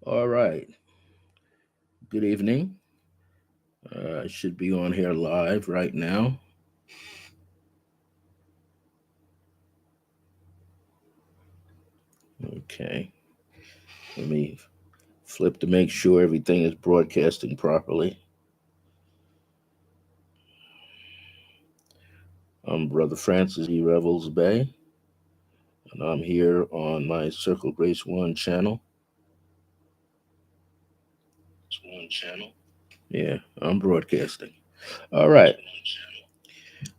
All right. Good evening. I should be on here live right now. Okay. Let me flip to make sure everything is broadcasting properly. I'm Brother Francis E. Revels-Bey, and I'm here on my Circle Grace One channel. It's one channel. Yeah, I'm broadcasting. All right.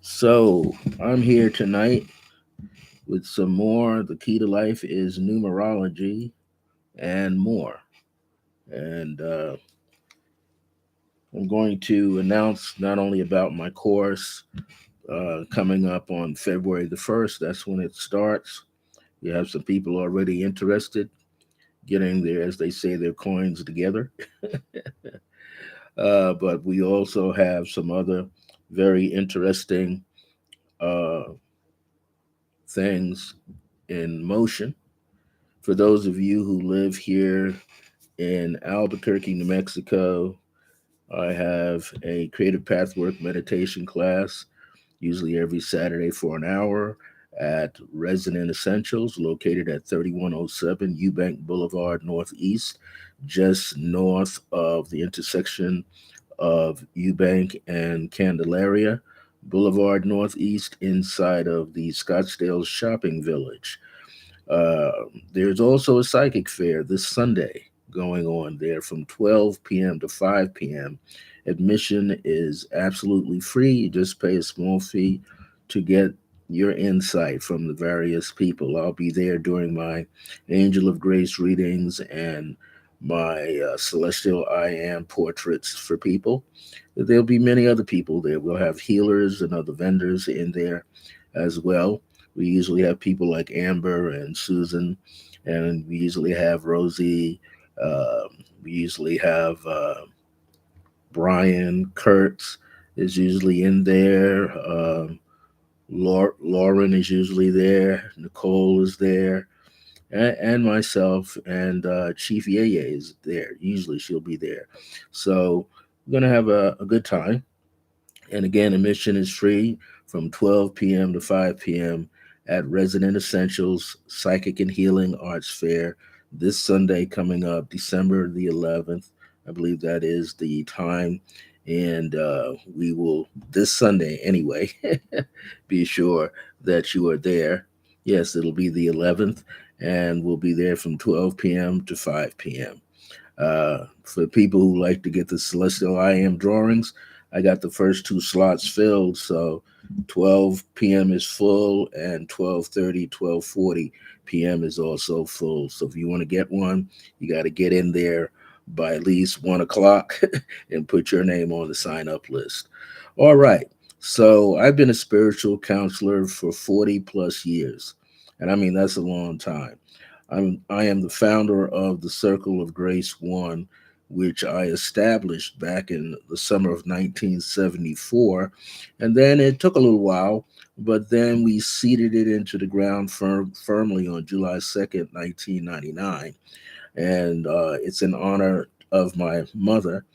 So I'm here tonight with some more. The key to life is numerology and more. And I'm going to announce not only about my course coming up on February the 1st, that's when it starts. We have some people already interested, getting their, as they say, their coins together. But we also have some other very interesting uh, things in motion. For those of you who live here in Albuquerque, New Mexico, I have a creative pathwork meditation class, usually every Saturday for an hour at Resident Essentials, located at 3107 Eubank Boulevard Northeast, just north of the intersection of Eubank and Candelaria Boulevard Northeast, inside of the Scottsdale Shopping Village. Uh, there's also a psychic fair this Sunday going on there from 12 p.m. to 5 p.m. Admission is absolutely free. You just pay a small fee to get your insight from the various people. I'll be there during my Angel of Grace readings and my Celestial I Am portraits for people. There'll be many other people there. We'll have healers and other vendors in there as well. We usually have people like Amber and Susan, and we usually have Rosie. We usually have Brian Kurtz is usually in there. Lauren is usually there. Nicole is there, and myself and Chief Yeye is there. Usually she'll be there. So we're gonna have a good time. And again, admission is free from 12 p.m. to 5 p.m. at Resident Essentials Psychic and Healing Arts Fair this Sunday coming up, December the 11th. I believe that is the time. And we will, this Sunday anyway, be sure that you are there. Yes, it'll be the 11th, and we'll be there from 12 p.m. to 5 p.m. For people who like to get the Celestial I Am drawings, I got the first two slots filled. So 12 p.m. is full, and 12:30, 12:40 p.m. is also full. So if you want to get one, you got to get in there by at least 1 o'clock and put your name on the sign up list. All right. So I've been a spiritual counselor for 40 plus years. And I mean, that's a long time. I am the founder of the Circle of Grace One, which I established back in the summer of 1974. And then it took a little while, but then we seeded it into the ground firmly on July 2nd, 1999. And it's in honor of my mother,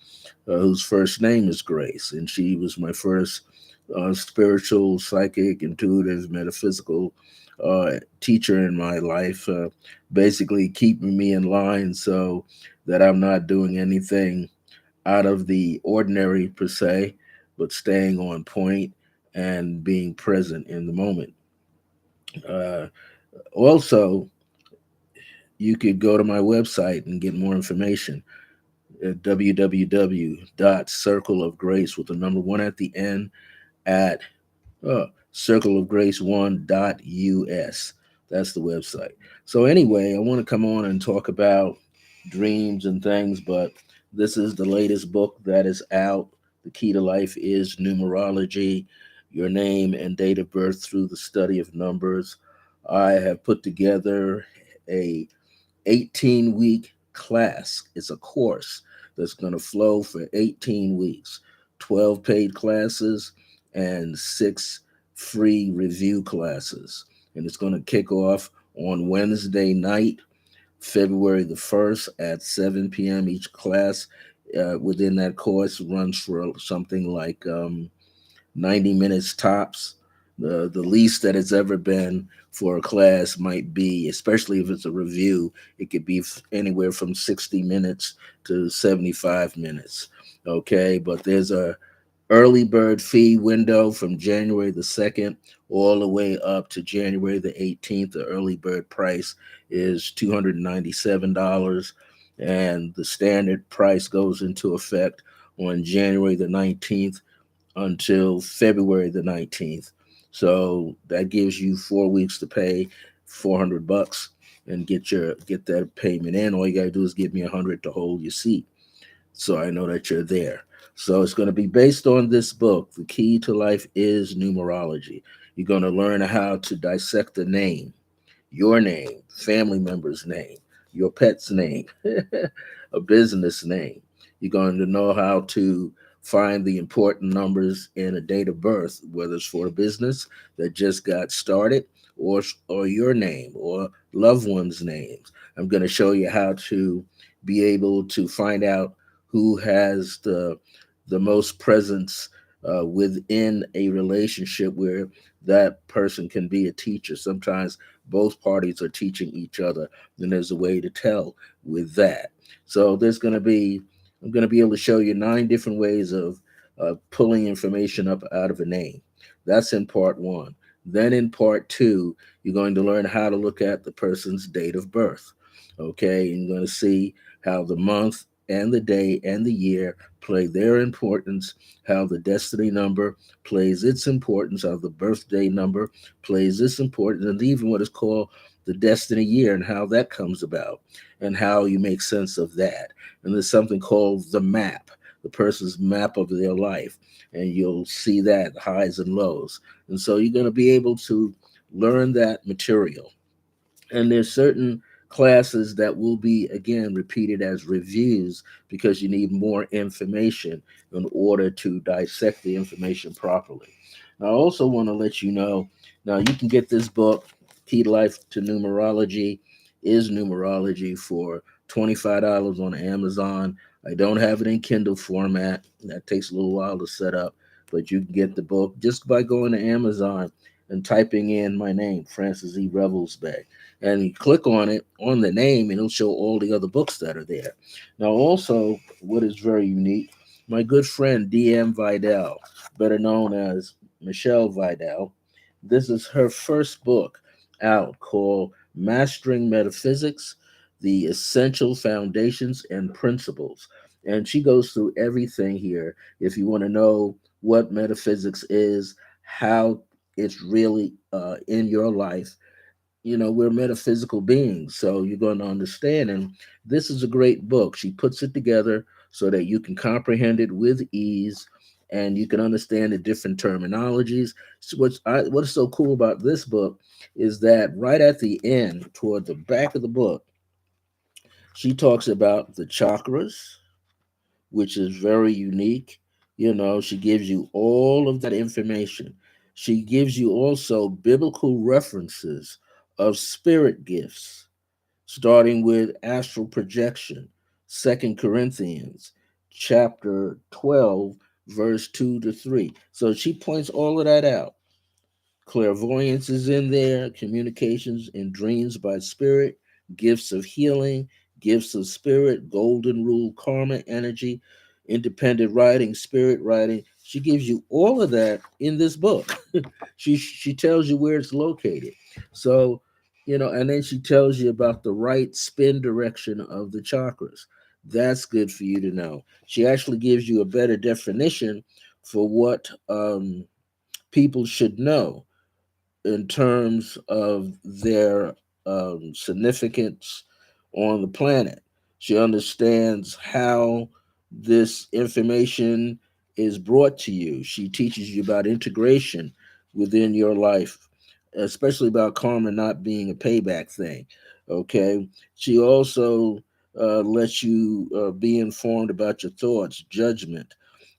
whose first name is Grace. And she was my first spiritual, psychic, intuitive, metaphysical teacher in my life, basically keeping me in line so that I'm not doing anything out of the ordinary per se, but staying on point and being present in the moment. Uh, Also, you could go to my website and get more information at www.circleofgrace with the number one at the end at circleofgrace1.us. That's the website. So, anyway, I want to come on and talk about dreams and things, but this is the latest book that is out. The key to life is numerology, your name and date of birth through the study of numbers. I have put together a 18-week class. It's a course that's going to flow for 18 weeks, 12 paid classes, and 6 free review classes. And it's going to kick off on Wednesday night, February the 1st at 7 p.m. Each class within that course runs for something like 90 minutes tops. The least that it's ever been for a class might be, especially if it's a review, it could be anywhere from 60 minutes to 75 minutes. Okay, but there's a early bird fee window from January the 2nd all the way up to January the 18th. The early bird price is $297, and the standard price goes into effect on January the 19th until February the 19th. So that gives you 4 weeks to pay $400 and get that payment in. All you gotta do is give me 100 to hold your seat, so I know that you're there. So it's going to be based on this book. The key to life is numerology. You're going to learn how to dissect the name, your name, family member's name, your pet's name, a business name. You're going to know how to find the important numbers in a date of birth, whether it's for a business that just got started or your name or loved ones' names. I'm going to show you how to be able to find out who has the most presence within a relationship where that person can be a teacher. Sometimes both parties are teaching each other, and there's a way to tell with that. So I'm going to be able to show you 9 different ways of pulling information up out of a name. That's in part one. Then in part two, you're going to learn how to look at the person's date of birth. Okay, and you're going to see how the month and the day and the year play their importance, how the destiny number plays its importance, how the birthday number plays its importance, and even what is called the destiny year and how that comes about and how you make sense of that. And there's something called the map, the person's map of their life, and you'll see that highs and lows. And so you're going to be able to learn that material. And there's certain classes that will be again repeated as reviews because you need more information in order to dissect the information properly. Now, I also want to let you know, now you can get this book, Key to Life to Numerology is Numerology, for $25 on Amazon. I don't have it in Kindle format. That takes a little while to set up, but you can get the book just by going to Amazon and typing in my name, Francis E. Revels-Bey, and you click on it on the name, and it'll show all the other books that are there. Now, also, what is very unique, my good friend D.M. Vidal, better known as Michelle Vidal, this is her first book out called Mastering Metaphysics, The Essential Foundations and Principles. And she goes through everything here. If you want to know what metaphysics is, how it's really in your life, we're metaphysical beings, so you're going to understand. And this is a great book. She puts it together so that you can comprehend it with ease and you can understand the different terminologies. So what's so cool about this book is that right at the end, toward the back of the book, she talks about the chakras, which is very unique. She gives you all of that information. She gives you also biblical references of spirit gifts, starting with astral projection, Second Corinthians chapter 12, verse 2 to 3. So she points all of that out. Clairvoyance is in there, communications and dreams by spirit, gifts of healing, gifts of spirit, golden rule, karma energy, independent writing, spirit writing. She gives you all of that in this book. She tells you where it's located. So, and then she tells you about the right spin direction of the chakras. That's good for you to know. She actually gives you a better definition for what people should know in terms of their significance on the planet. She understands how this information is brought to you. She teaches you about integration within your life, especially about karma not being a payback thing. Okay. She also lets you be informed about your thoughts, judgment,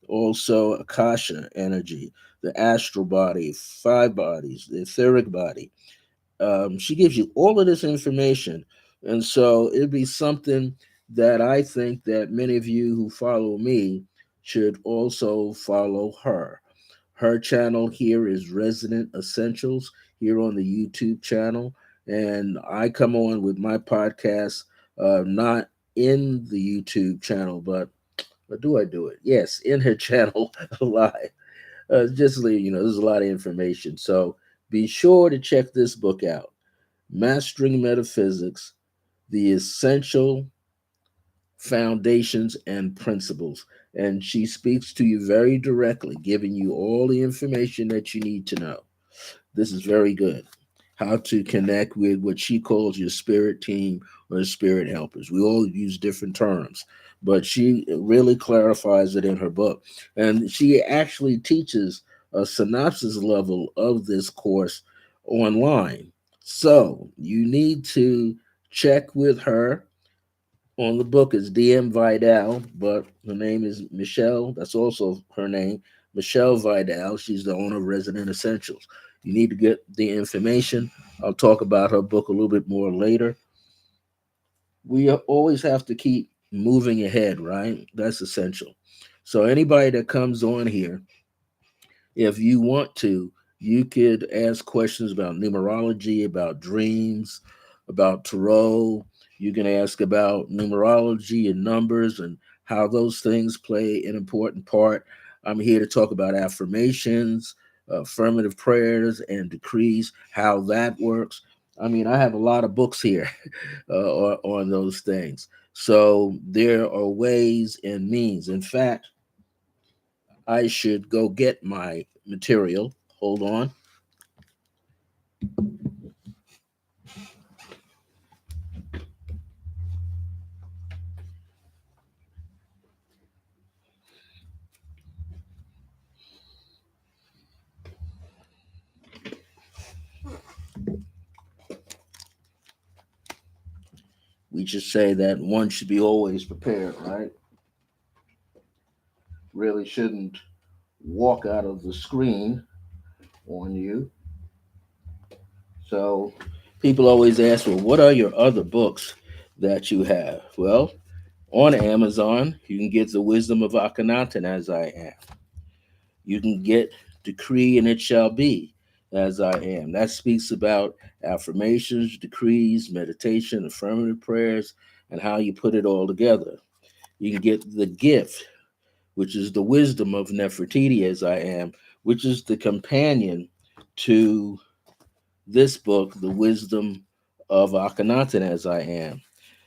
also akasha energy, the astral body, 5 bodies, the etheric body. She gives you all of this information And so it'd be something that I think that many of you who follow me should also follow her. Her channel here is Resident Essentials here on the YouTube channel. And I come on with my podcast, not in the YouTube channel, but or do I do it? Yes, in her channel live. Just so you know, there's a lot of information. So be sure to check this book out, Mastering Metaphysics, The Essential Foundations and Principles. And she speaks to you very directly, giving you all the information that you need to know. This is very good. How to connect with what she calls your spirit team or spirit helpers. We all use different terms, but she really clarifies it in her book. And she actually teaches a synopsis level of this course online. So you need to check with her. On the book is DM Vidal, but her name is Michelle. That's also her name, Michelle Vidal. She's the owner of Resident Essentials. You need to get the information. I'll talk about her book a little bit more later. We always have to keep moving ahead, right? That's essential. So anybody that comes on here, if you want to, you could ask questions about numerology, about dreams, about tarot. You can ask about numerology and numbers and how those things play an important part. I'm here to talk about affirmations, affirmative prayers, and decrees, how that works. I mean, I have a lot of books here on those things. So there are ways and means. In fact, I should go get my material. Hold on. We just say that one should be always prepared, right? Really shouldn't walk out of the screen on you. So people always ask, well, what are your other books that you have? Well, on Amazon, you can get The Wisdom of Akhenaten as I am. You can get Decree and It Shall Be as I am. That speaks about affirmations, decrees, meditation, affirmative prayers, and how you put it all together. You can get The Gift, which is the wisdom of Nefertiti as I am, which is the companion to this book, The Wisdom of Akhenaten as I am.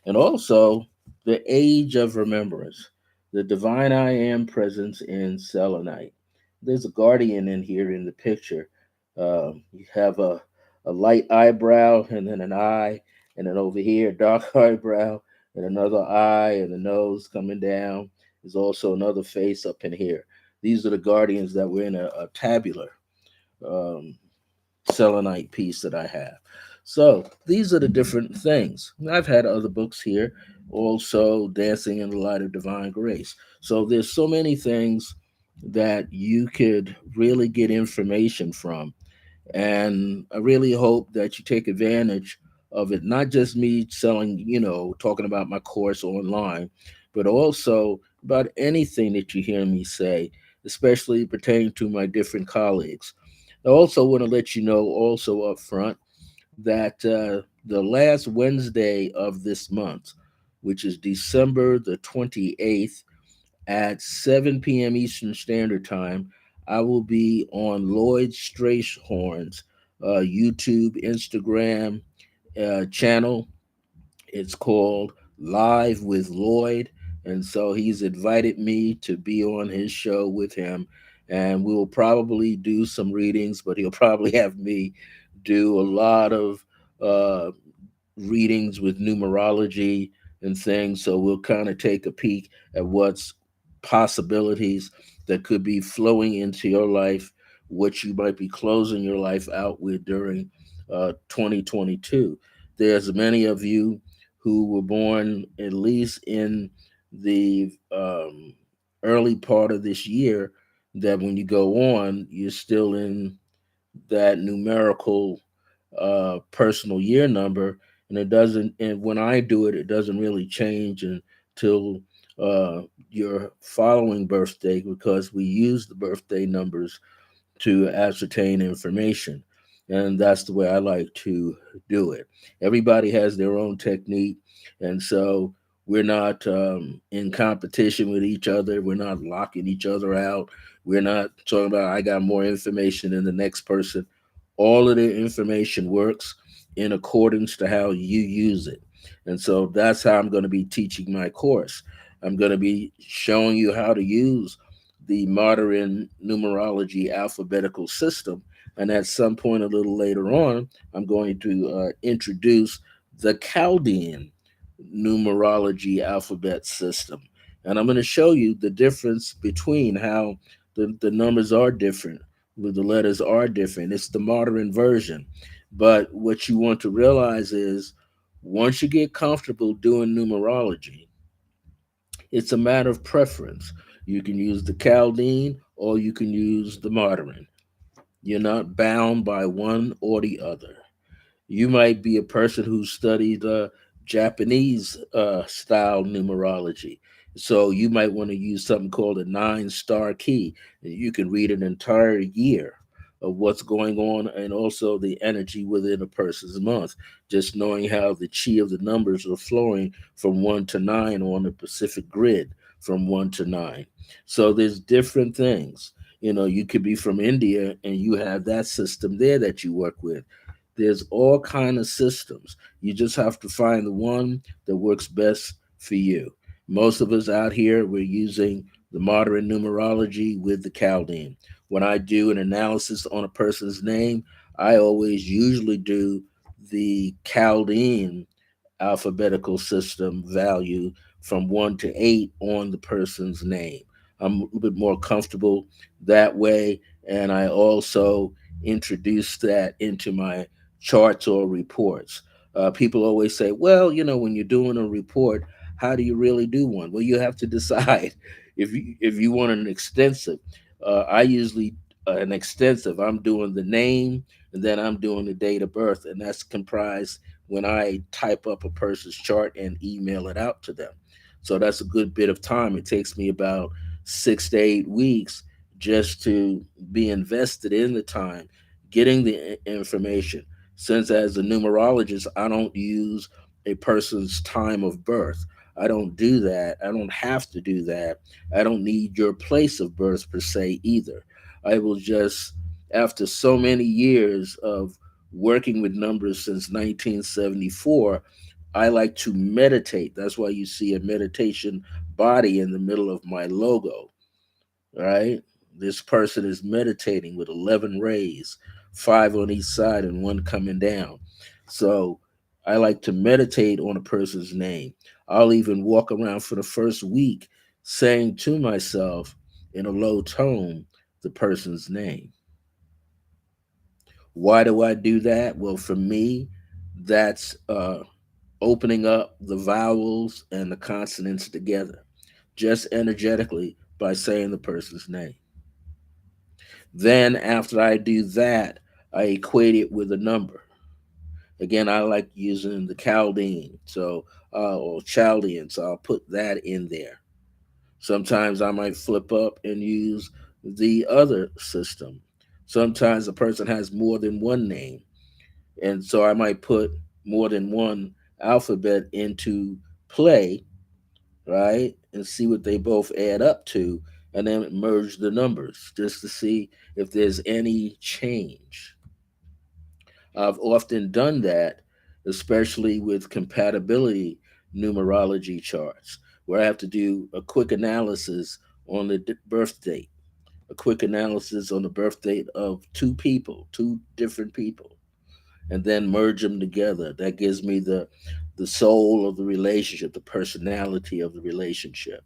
And also The Age of Remembrance, the divine I am presence in selenite. There's a guardian in here in the picture. You have a light eyebrow and then an eye, and then over here, dark eyebrow and another eye and the nose coming down. There's also another face up in here. These are the guardians that were in a tabular. Um, selenite piece that I have. So these are the different things. I've had other books here, also Dancing in the Light of Divine Grace. So there's so many things that you could really get information from. And I really hope that you take advantage of it, not just me selling, talking about my course online, but also about anything that you hear me say, especially pertaining to my different colleagues. I also want to let you know, also up front, that the last Wednesday of this month, which is December the 28th at 7 p.m. Eastern Standard Time, I will be on Lloyd Strayhorn's YouTube, Instagram channel. It's called Live with Lloyd. And so he's invited me to be on his show with him. And we'll probably do some readings, but he'll probably have me do a lot of uh, readings with numerology and things. So we'll kind of take a peek at what's possibilities that could be flowing into your life, what you might be closing your life out with during 2022. There's many of you who were born at least in the early part of this year that when you go on, you're still in that numerical personal year number. and it doesn't. And when I do it, it doesn't really change until your following birthday, because we use the birthday numbers to ascertain information. And that's the way I like to do it. Everybody has their own technique. And so we're not in competition with each other. We're not locking each other out. We're not talking about, I got more information than the next person. All of the information works in accordance to how you use it. And so that's how I'm going to be teaching my course. I'm going to be showing you how to use the modern numerology alphabetical system. And at some point a little later on, I'm going to introduce the Chaldean numerology alphabet system. And I'm going to show you the difference between how the numbers are different, the letters are different. It's the modern version. But what you want to realize is once you get comfortable doing numerology, it's a matter of preference. You can use the Chaldean or you can use the modern. You're not bound by one or the other. You might be a person who studied Japanese style numerology. So you might want to use something called a 9 star key. You can read an entire year of what's going on and also the energy within a person's month. Just knowing how the chi of the numbers are flowing from 1 to 9 on the Pacific grid, from 1 to 9. So there's different things. You could be from India and you have that system there that you work with. There's all kind of systems. You just have to find the one that works best for you. Most of us out here, we're using the modern numerology with the Chaldean. When I do an analysis on a person's name, I always usually do the Chaldean alphabetical system value from 1 to 8 on the person's name. I'm a little bit more comfortable that way. And I also introduce that into my charts or reports. People always say, well, when you're doing a report, how do you really do one? Well, you have to decide if you want an extensive. I usually an extensive. I'm doing the name and then I'm doing the date of birth, and that's comprised when I type up a person's chart and email it out to them. So that's a good bit of time. It takes me about 6 to 8 weeks just to be invested in the time getting the information. Since as a numerologist, I don't use a person's time of birth. I don't do that. I don't have to do that. I don't need your place of birth per se either. I will just, after so many years of working with numbers since 1974, I like to meditate. That's why you see a meditation body in the middle of my logo, right? This person is meditating with 11 rays, five on each side and one coming down. So I like to meditate on a person's name. I'll even walk around for the first week saying to myself in a low tone the person's name. Why do I do that? Well, for me, that's opening up the vowels and the consonants together, just energetically by saying the person's name. Then, after I do that, I equate it with a number. Again, I like using the Chaldean, or Chaldean, so I'll put that in there. Sometimes I might flip up and use the other system. Sometimes a person has more than one name, and so I might put more than one alphabet into play, right? And see what they both add up to, and then merge the numbers just to see if there's any change. I've often done that, especially with compatibility numerology charts, where I have to do a quick analysis on the birth date, a quick analysis on the birth date of two people, two different people, and then merge them together. That gives me the soul of the relationship, the personality of the relationship.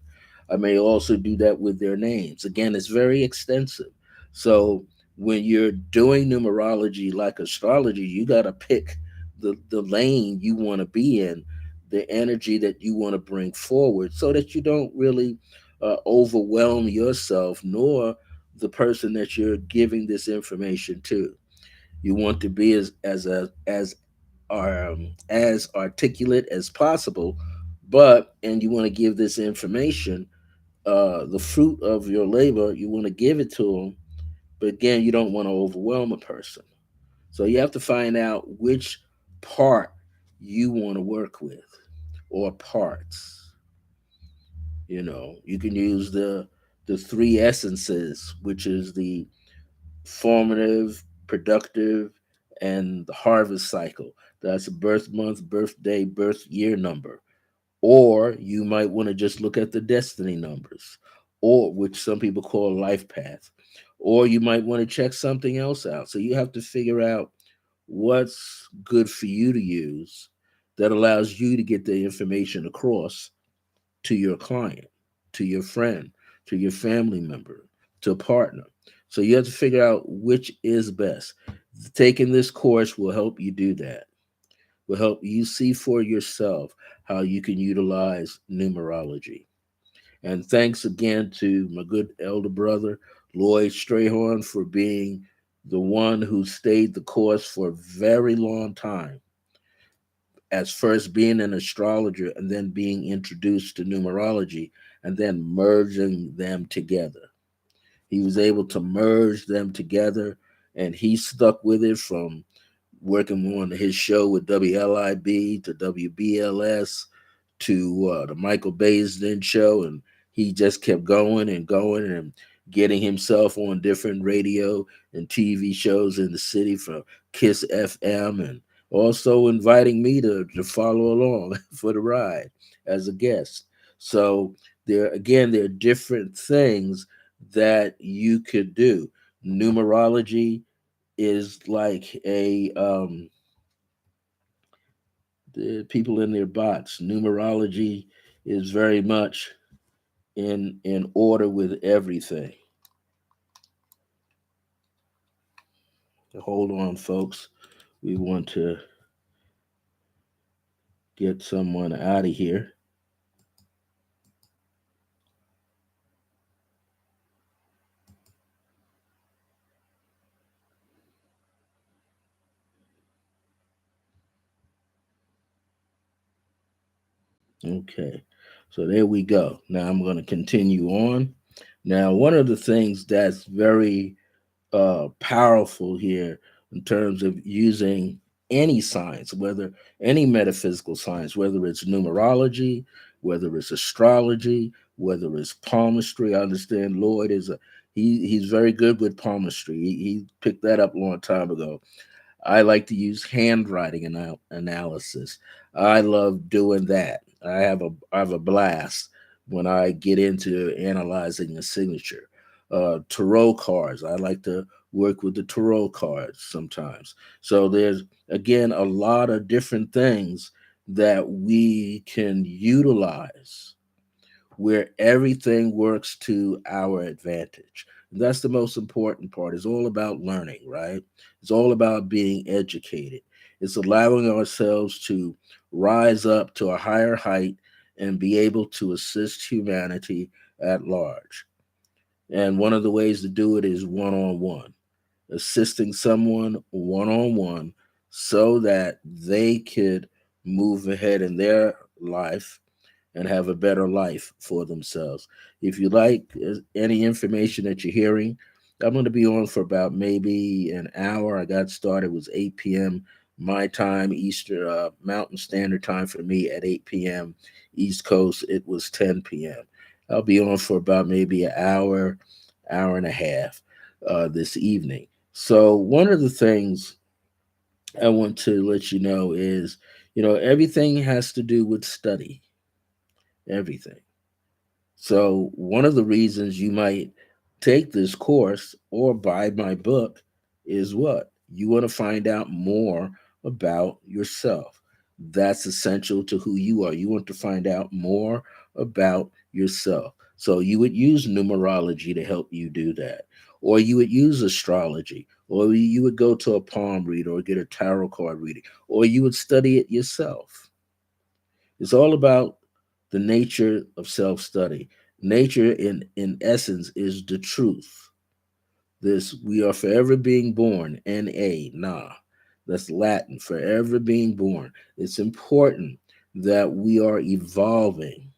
I may also do that with their names. Again, it's very extensive. So when you're doing numerology like astrology, you got to pick the lane you want to be in, the energy that you want to bring forward, so that you don't really overwhelm yourself nor the person that you're giving this information to. You want to be as are as articulate as possible, but and you want to give this information, the fruit of your labor, you want to give it to them, but again, you don't want to overwhelm a person. So you have to find out which part you want to work with, or parts. You can use the three essences, which is the formative, productive, and the harvest cycle. That's a birth month, birthday, birth year number. Or you might want to just look at the destiny numbers, or which some people call life path. Or you might want to check something else out. So you have to figure out what's good for you to use that allows you to get the information across to your client, to your friend, to your family member, to a partner. So you have to figure out which is best. Taking this course will help you do that, will help you see for yourself how you can utilize numerology. And thanks again to my good elder brother, Lloyd Strayhorn, for being the one who stayed the course for a very long time, as first being an astrologer and then being introduced to numerology and then merging them together. He was able to merge them together, and he stuck with it from working on his show with WLIB to WBLS to the Michael Baisden show, and he just kept going and going and getting himself on different radio and TV shows in the city for Kiss FM, and also inviting me to follow along for the ride as a guest. So there are different things that you could do. Numerology is like the people in their bots. Numerology is very much in order with everything. Hold on, folks. We want to get someone out of here. Okay. So there we go. Now I'm going to continue on. Now, one of the things that's very powerful here in terms of using any science, whether any metaphysical science, whether it's numerology, whether it's astrology, whether it's palmistry. I understand Lloyd is he's very good with palmistry. He picked that up a long time ago. I like to use handwriting analysis. I love doing that. I have a blast when I get into analyzing a signature. Tarot cards. I like to work with the tarot cards sometimes. So there's again a lot of different things that we can utilize where everything works to our advantage. And that's the most important part. It's all about learning, right? It's all about being educated. It's allowing ourselves to rise up to a higher height and be able to assist humanity at large. And one of the ways to do it is one on one, assisting someone one on one so that they could move ahead in their life and have a better life for themselves. If you like any information that you're hearing, I'm going to be on for about maybe an hour. I got started, it was 8 p.m. my time, Eastern Mountain Standard Time for me at 8 p.m. East Coast, it was 10 p.m. I'll be on for about maybe an hour, hour and a half this evening. So, one of the things I want to let you know is, everything has to do with study, everything. So, one of the reasons you might take this course or buy my book is what? You want to find out more about yourself. That's essential to who you are. You want to find out more about yourself. So, you would use numerology to help you do that. Or you would use astrology, or you would go to a palm reader or get a tarot card reading, or you would study it yourself. It's all about the nature of self study. Nature, in essence, is the truth. This, we are forever being born, N-A, nah. That's Latin, forever being born. It's important that we are evolving.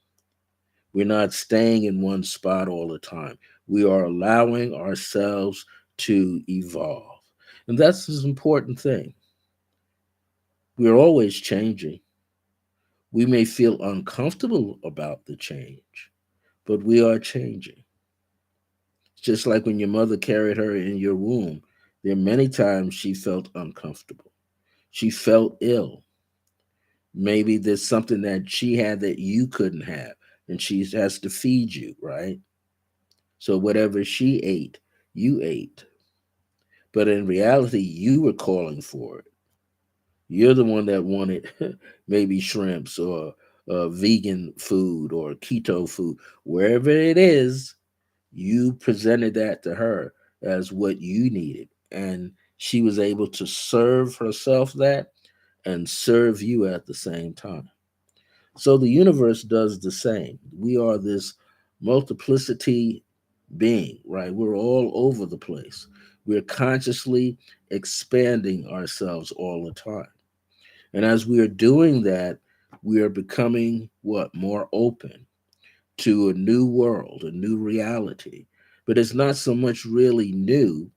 We're not staying in one spot all the time. We are allowing ourselves to evolve. And that's the important thing. We're always changing. We may feel uncomfortable about the change, but we are changing. It's just like when your mother carried her in your womb, there are many times she felt uncomfortable. She felt ill. Maybe there's something that she had that you couldn't have, and she has to feed you, right? So whatever she ate, you ate. But in reality, you were calling for it. You're the one that wanted maybe shrimps or vegan food or keto food. Wherever it is, you presented that to her as what you needed. And she was able to serve herself that and serve you at the same time. So the universe does the same. We are this multiplicity being, right? We're all over the place. We're consciously expanding ourselves all the time. And as we are doing that, we are becoming what? More open to a new world, a new reality. But it's not so much really new.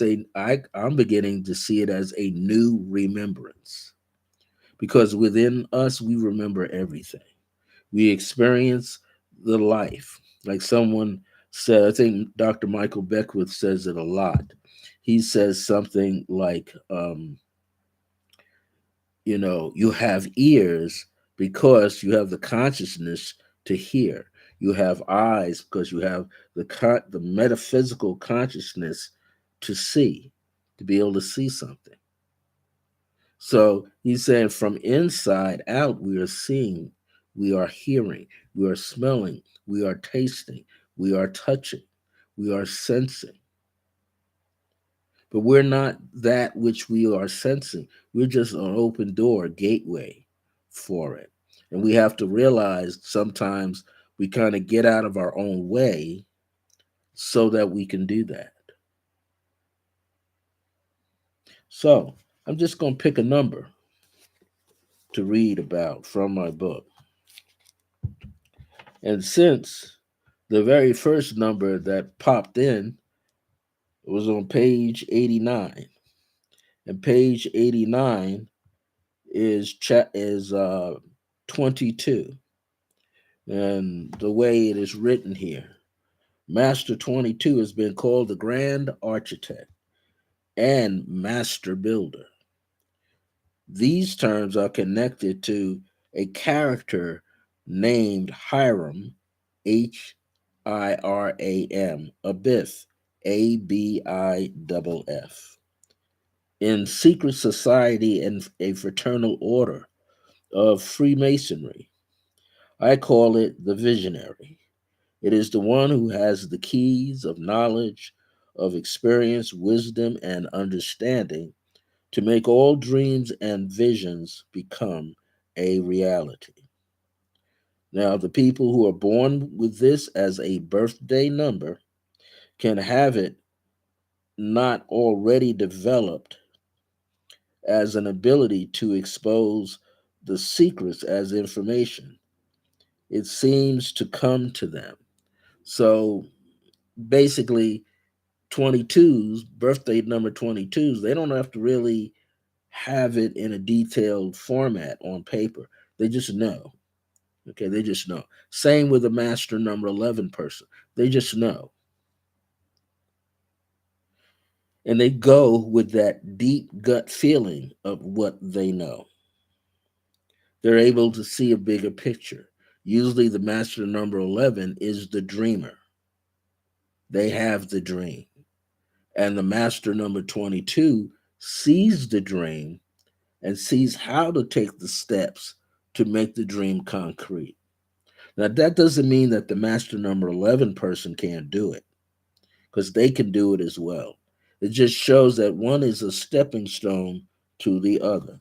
I'm beginning to see it as a new remembrance because within us, we remember everything. We experience the life. Like someone said, I think Dr. Michael Beckwith says it a lot. He says something like, you have ears because you have the consciousness to hear. You have eyes because you have the metaphysical consciousness to see, to be able to see something. So he's saying from inside out, we are seeing, we are hearing, we are smelling, we are tasting, we are touching, we are sensing. But we're not that which we are sensing. We're just an open door, gateway for it. And we have to realize sometimes we kind of get out of our own way so that we can do that. So I'm just going to pick a number to read about from my book. And since the very first number that popped in was on page 89, and page 89 is 22, and the way it is written here, Master 22 has been called the Grand Architect and Master Builder. These terms are connected to a character named Hiram, Hiram, Abiff, Abiff, in secret society and a fraternal order of Freemasonry. I call it the visionary. It is the one who has the keys of knowledge, of experience, wisdom, and understanding to make all dreams and visions become a reality. Now, the people who are born with this as a birthday number can have it not already developed as an ability to expose the secrets as information. It seems to come to them. So basically, 22s, birthday number 22s, they don't have to really have it in a detailed format on paper. They just know. Okay, they just know. Same with a master number 11 person. They just know. And they go with that deep gut feeling of what they know. They're able to see a bigger picture. Usually, the master number 11 is the dreamer. They have the dream. And the master number 22 sees the dream and sees how to take the steps to make the dream concrete. Now, that doesn't mean that the master number 11 person can't do it, because they can do it as well. It just shows that one is a stepping stone to the other.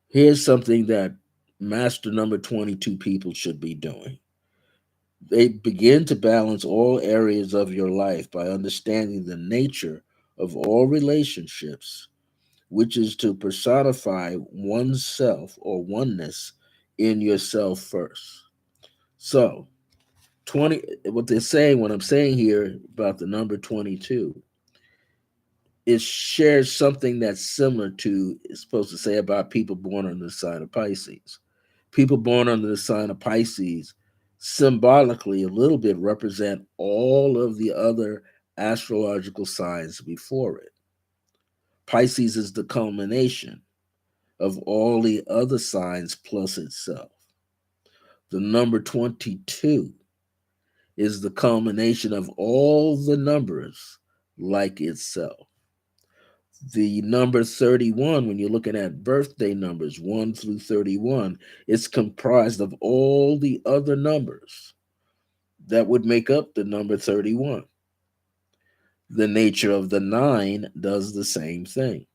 Here's something that master number 22 people should be doing. They begin to balance all areas of your life by understanding the nature of all relationships, which is to personify oneself or oneness in yourself first. So, 20, what they're saying, what I'm saying here about the number 22, it shares something that's similar to, it's supposed to say about people born under the sign of Pisces. People born under the sign of Pisces symbolically a little bit represent all of the other astrological signs before it. Pisces is the culmination of all the other signs plus itself. The number 22 is the culmination of all the numbers like itself. The number 31, when you're looking at birthday numbers 1 through 31, it's comprised of all the other numbers that would make up the number 31. The nature of the 9 does the same thing.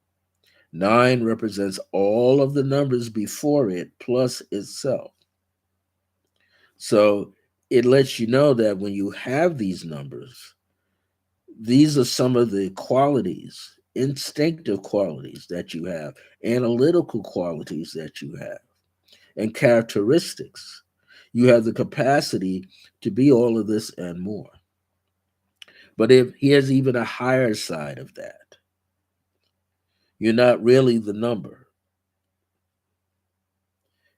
9 represents all of the numbers before it plus itself. So it lets you know that when you have these numbers, these are some of the qualities, instinctive qualities that you have, analytical qualities that you have, and characteristics. You have the capacity to be all of this and more. But if here's even a higher side of that, you're not really the number.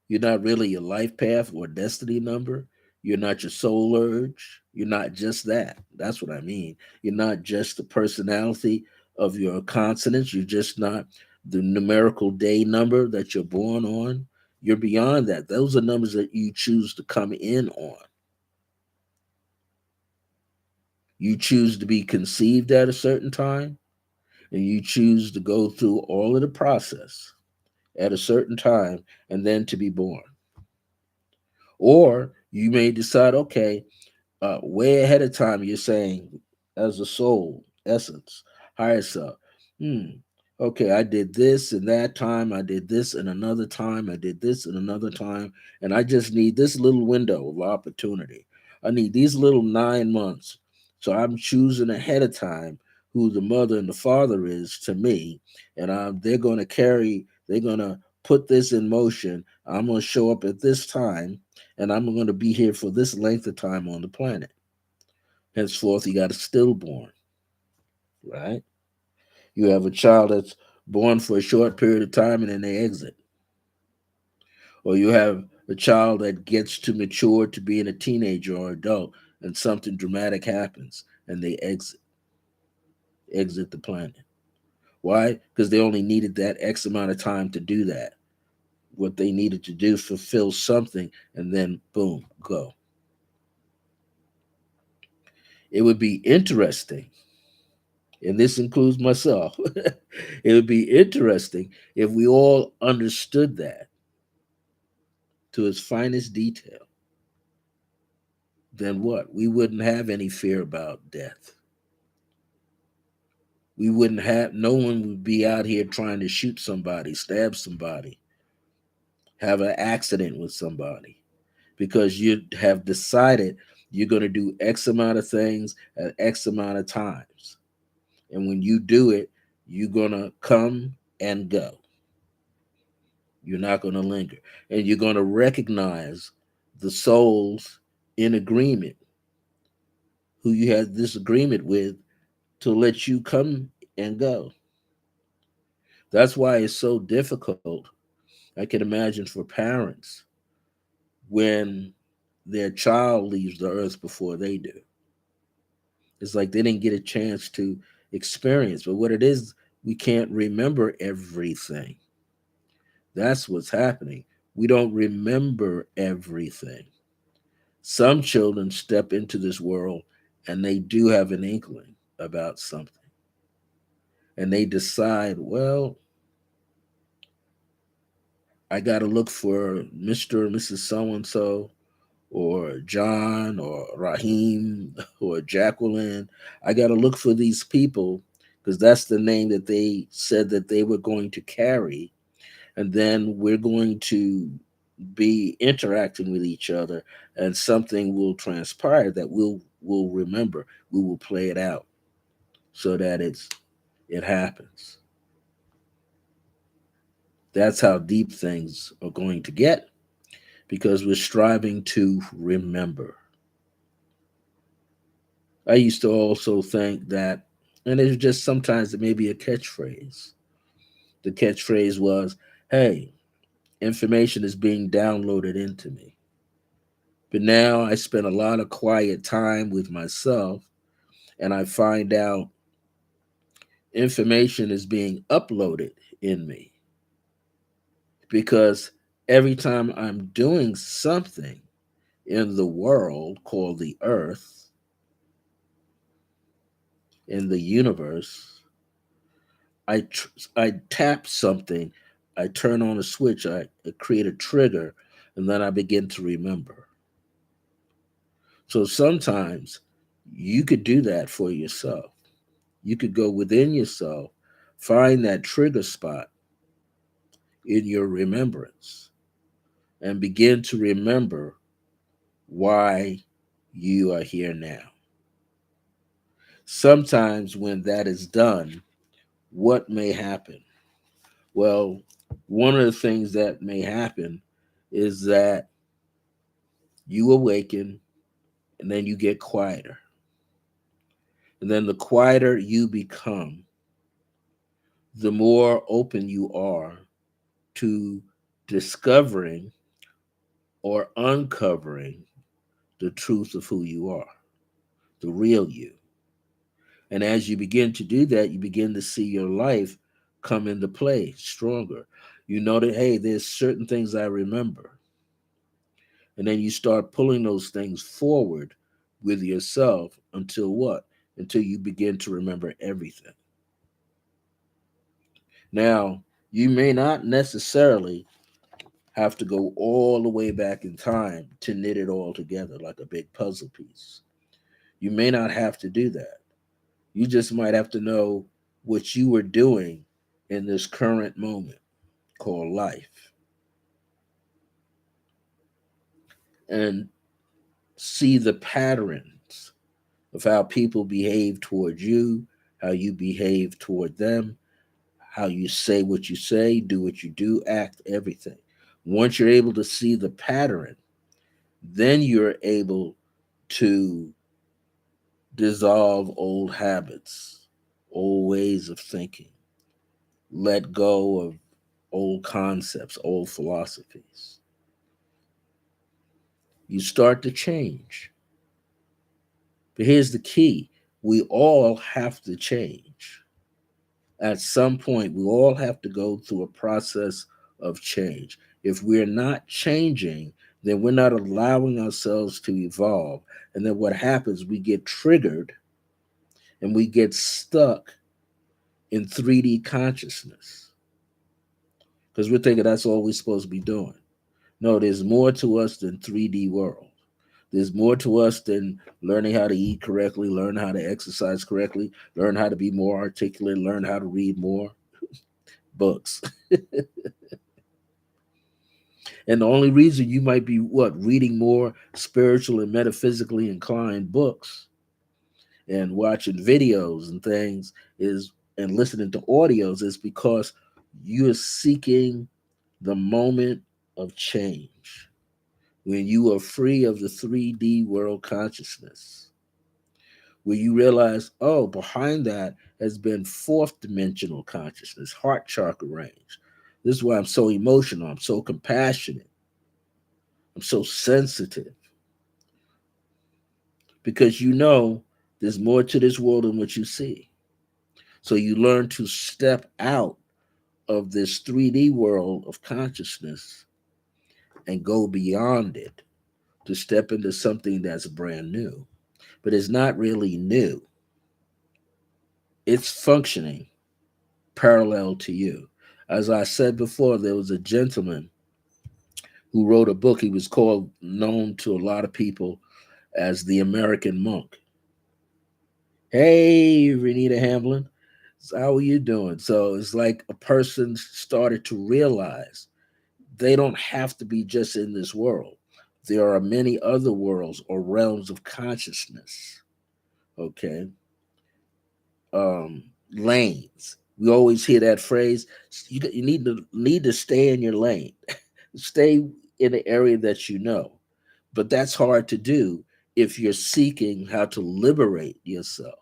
You're not really your life path or destiny number. You're not your soul urge. You're not just that. That's what I mean. You're not just the personality of your consonants. You're just not the numerical day number that you're born on. You're beyond that. Those are numbers that you choose to come in on. You choose to be conceived at a certain time, and you choose to go through all of the process at a certain time and then to be born. Or you may decide, okay, way ahead of time, you're saying, as a soul, essence, higher self, hmm, okay, I did this and that time, I did this and another time, I did this and another time, and I just need this little window of opportunity. I need these little 9 months. So I'm choosing ahead of time who the mother and the father is to me, and they're going to they're going to put this in motion. I'm going to show up at this time, and I'm going to be here for this length of time on the planet. Henceforth, you got a stillborn, right? You have a child that's born for a short period of time and then they exit. Or you have a child that gets to mature to being a teenager or adult and something dramatic happens and they exit the planet. Why? Because they only needed that X amount of time to do that. What they needed to do, fulfill something, and then boom, go. It would be interesting, and this includes myself. It would be interesting if we all understood that to its finest detail. Then what? We wouldn't have any fear about death. We wouldn't have, no one would be out here trying to shoot somebody, stab somebody, have an accident with somebody, because you have decided you're going to do X amount of things at X amount of times. And when you do it, you're going to come and go. You're not going to linger. And you're going to recognize the souls in agreement who you had this agreement with to let you come and go. That's why it's so difficult, I can imagine, for parents when their child leaves the earth before they do. It's like they didn't get a chance to experience. But what it is, we can't remember everything. That's what's happening. We don't remember everything. Some children step into this world and they do have an inkling about something. And they decide, well, I got to look for Mr. or Mrs. So and so, or John, or Raheem, or Jacqueline. I got to look for these people because that's the name that they said that they were going to carry. And then we're going to be interacting with each other, and something will transpire that we'll remember. We will play it out so that it's It happens. That's how deep things are going to get because we're striving to remember. I used to also think that, and it's just sometimes it may be a catchphrase. The catchphrase was, hey, information is being downloaded into me. But now I spend a lot of quiet time with myself and I find out information is being uploaded in me because every time I'm doing something in the world called the earth, in the universe, I tap something, I turn on a switch, I create a trigger, and then I begin to remember. So sometimes you could do that for yourself. You could go within yourself, find that trigger spot in your remembrance, and begin to remember why you are here now. Sometimes when that is done, what may happen? Well, one of the things that may happen is that you awaken and then you get quieter. And then the quieter you become, the more open you are to discovering or uncovering the truth of who you are, the real you. And as you begin to do that, you begin to see your life come into play stronger. You know that, hey, there's certain things I remember. And then you start pulling those things forward with yourself until what? Until you begin to remember everything. Now, you may not necessarily have to go all the way back in time to knit it all together like a big puzzle piece. You may not have to do that. You just might have to know what you were doing in this current moment called life and see the patterns of how people behave toward you, how you behave toward them, how you say what you say, do what you do, act, everything. Once you're able to see the pattern, then you're able to dissolve old habits, old ways of thinking, let go of old concepts, old philosophies. You start to change. But here's the key, we all have to change. At some point, we all have to go through a process of change. If we're not changing, then we're not allowing ourselves to evolve. And then what happens, we get triggered and we get stuck in 3D consciousness because we're thinking that's all we're supposed to be doing. No, there's more to us than 3D world. There's more to us than learning how to eat correctly, learn how to exercise correctly, learn how to be more articulate, learn how to read more books. And the only reason you might be what reading more spiritual and metaphysically inclined books and watching videos and things is and listening to audios is because you are seeking the moment of change when you are free of the 3D world consciousness, where you realize, oh, behind that has been fourth dimensional consciousness, heart chakra range. This is why I'm so emotional, I'm so compassionate, I'm so sensitive, because you know there's more to this world than what you see. So you learn to step out of this 3D world of consciousness and go beyond it to step into something that's brand new. But it's not really new, it's functioning parallel to you. As I said before, there was a gentleman who wrote a book. He was called, known to a lot of people as the American Monk. Hey, Renita Hamlin, so how are you doing? So it's like a person started to realize they don't have to be just in this world. There are many other worlds or realms of consciousness. Okay. lanes. We always hear that phrase. You need to stay in your lane. Stay in the area that you know. But that's hard to do if you're seeking how to liberate yourself.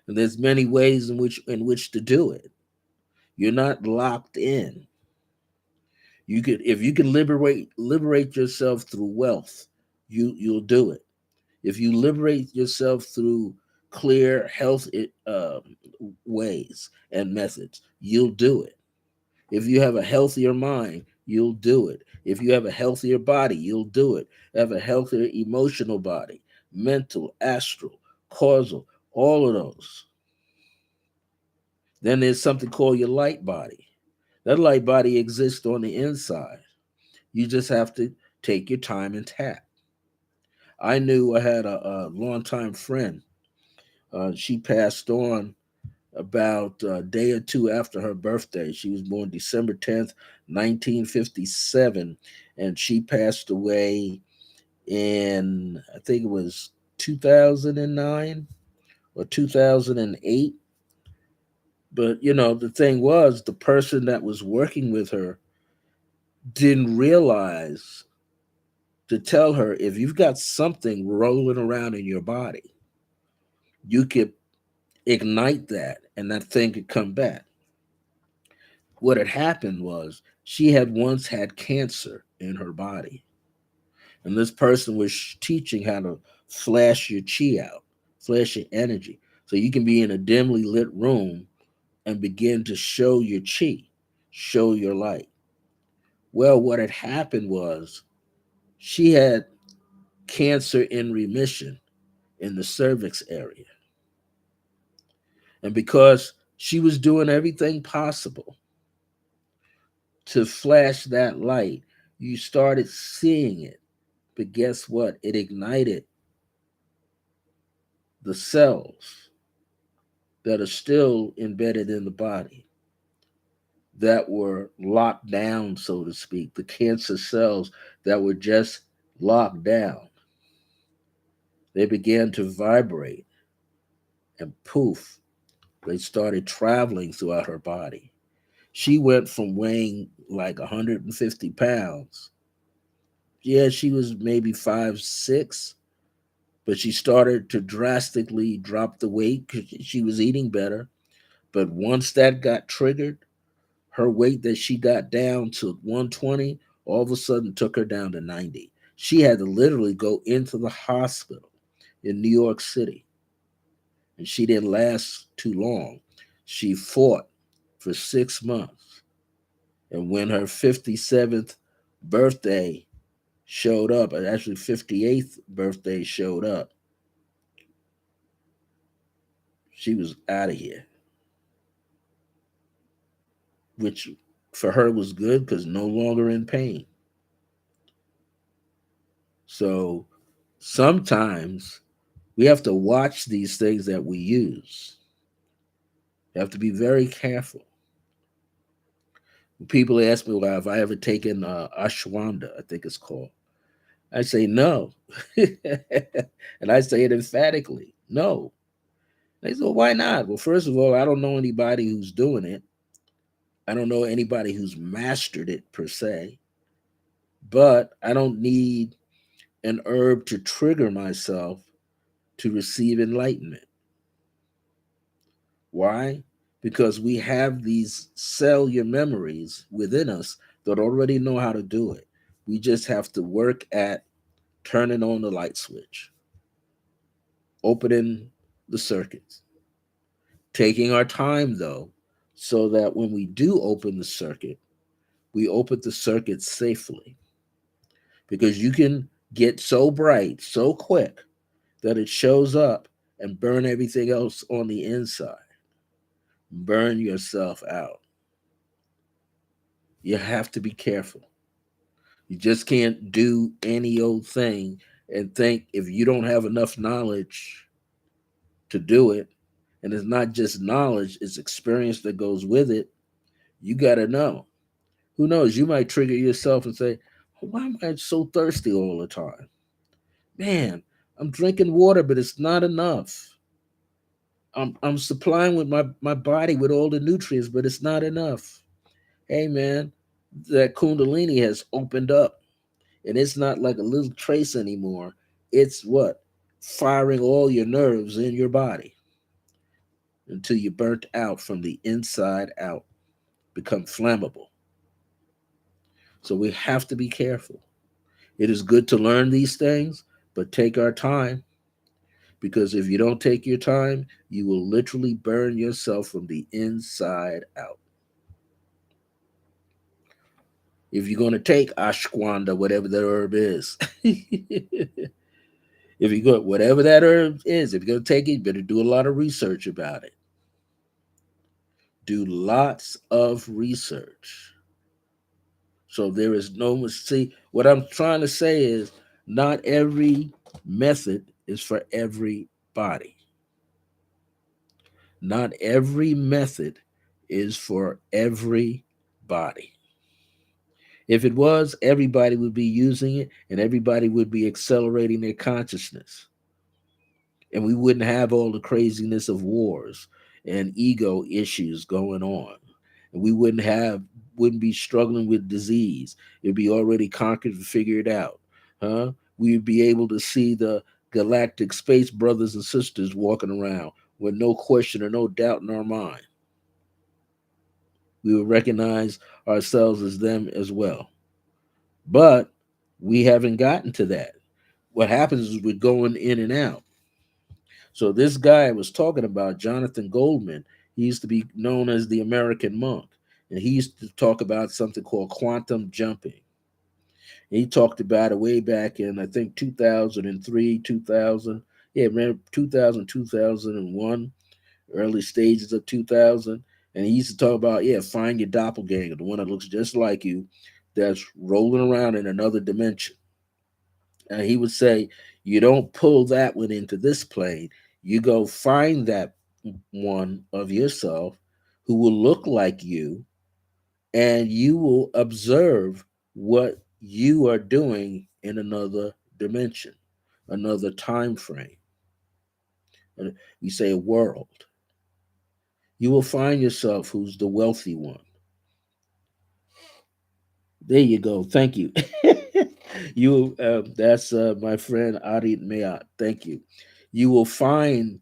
And there's many ways in which to do it. You're not locked in. You could if you can liberate yourself through wealth, you'll do it. If you liberate yourself through clear health ways and methods, you'll do it. If you have a healthier mind, you'll do it. If you have a healthier body, you'll do it. Have a healthier emotional body, mental, astral, causal, all of those. Then there's something called your light body. That light body exists on the inside. You just have to take your time and tap. I knew I had a longtime friend. She passed on about a day or two after her birthday. She was born December 10th, 1957, and she passed away in, I think it was 2009 or 2008. But, the thing was, the person that was working with her didn't realize to tell her if you've got something rolling around in your body, you could ignite that and that thing could come back. What had happened was she had once had cancer in her body, and this person was teaching how to flash your chi out, flash your energy, so you can be in a dimly lit room and begin to show your chi, show your light. Well, what had happened was she had cancer in remission in the cervix area. And because she was doing everything possible to flash that light, you started seeing it. But guess what? It ignited the cells that are still embedded in the body that were locked down, so to speak, the cancer cells that were just locked down. They began to vibrate and poof, they started traveling throughout her body. She went from weighing like 150 pounds. Yeah, she was maybe 5'6", but she started to drastically drop the weight because she was eating better. But once that got triggered, her weight that she got down to 120 all of a sudden took her down to 90. She had to literally go into the hospital in New York City, and she didn't last too long. She fought for 6 months. And when her 57th birthday showed up, and actually 58th birthday showed up, she was out of here, which for her was good because no longer in pain. So sometimes we have to watch these things that we use. You have to be very careful. People ask me, well, have I ever taken ashwanda, I think it's called. I say no. And I say it emphatically no. They say, well, why not? Well, first of all, I don't know anybody who's doing it. I don't know anybody who's mastered it per se, but I don't need an herb to trigger myself to receive enlightenment. Why? Because we have these cellular memories within us that already know how to do it. We just have to work at turning on the light switch, opening the circuits, taking our time though, so that when we do open the circuit, we open the circuit safely. Because you can get so bright so quick that it shows up and burn everything else on the inside. Burn yourself out. You have to be careful. You just can't do any old thing and think if you don't have enough knowledge to do it, and it's not just knowledge, it's experience that goes with it. You got to know. Who knows? You might trigger yourself and say, why am I so thirsty all the time? Man, I'm drinking water, but it's not enough. I'm supplying with my body with all the nutrients, but it's not enough. Hey man, that kundalini has opened up, and it's not like a little trace anymore. It's what? Firing all your nerves in your body until you're burnt out from the inside out, become flammable. So we have to be careful. It is good to learn these things, but take our time, because if you don't take your time, you will literally burn yourself from the inside out. If you're going to take ashwanda, whatever that herb is, if you go, whatever that herb is, if you're going to take it, you better do a lot of research about it. Do lots of research. So there is no, see, what I'm trying to say is not every method is for everybody. Not every method is for everybody. If it was, everybody would be using it and everybody would be accelerating their consciousness. And we wouldn't have all the craziness of wars and ego issues going on. And we wouldn't be struggling with disease. It'd be already conquered and figured out. Huh? We'd be able to see the galactic space brothers and sisters walking around with no question or no doubt in our mind. We would recognize ourselves as them as well. But we haven't gotten to that. What happens is we're going in and out. So this guy I was talking about, Jonathan Goldman, he used to be known as the American monk. And he used to talk about something called quantum jumping. He talked about it way back in, I think, 2003, 2000. Yeah, man, 2000, 2001, early stages of 2000. And he used to talk about, yeah, find your doppelganger, the one that looks just like you, that's rolling around in another dimension. And he would say, you don't pull that one into this plane. You go find that one of yourself who will look like you, and you will observe what you are doing in another dimension, another time frame. We say a world. You will find yourself who's the wealthy one. There you go. Thank you. You, that's my friend Adi Mayat. Thank you. You will find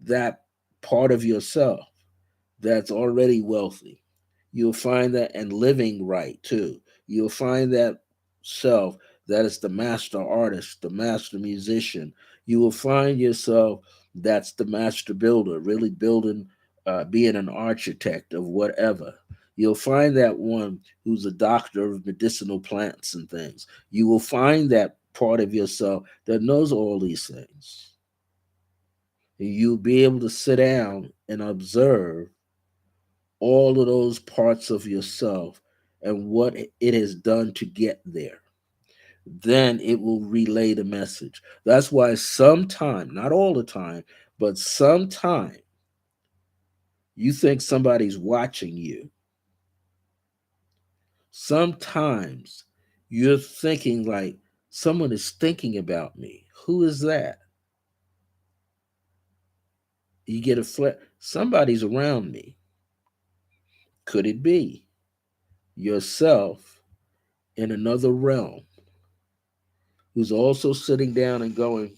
that part of yourself that's already wealthy. You'll find that and living right too. You'll find that self that is the master artist, the master musician. You will find yourself that's the master builder, really building, being an architect of whatever. You'll find that one who's a doctor of medicinal plants and things. You will find that part of yourself that knows all these things. You'll be able to sit down and observe all of those parts of yourself and what it has done to get there. Then it will relay the message. That's why sometime, not all the time, but sometime you think somebody's watching you. Sometimes you're thinking like someone is thinking about me. Who is that? You get a somebody's around me. Could it be yourself in another realm who's also sitting down and going,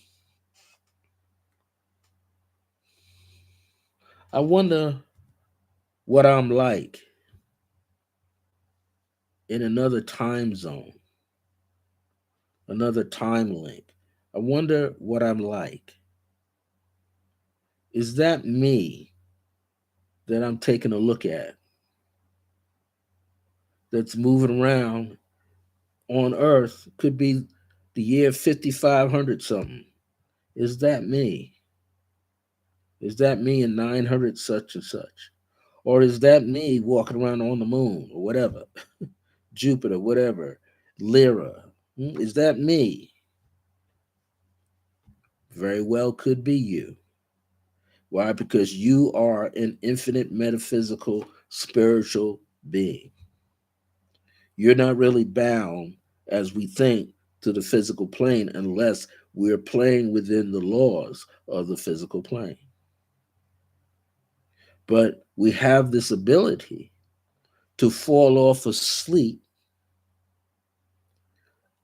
I wonder what I'm like in another time zone, another time link. I wonder what I'm like. Is that me that I'm taking a look at that's moving around on Earth? Could be the year 5500 something. Is that me? Is that me in 900 such and such? Or is that me walking around on the moon or whatever? Jupiter, whatever, Lyra. Is that me? Very well could be you. Why? Because you are an infinite metaphysical spiritual being. You're not really bound as we think to the physical plane unless we're playing within the laws of the physical plane. But we have this ability to fall off asleep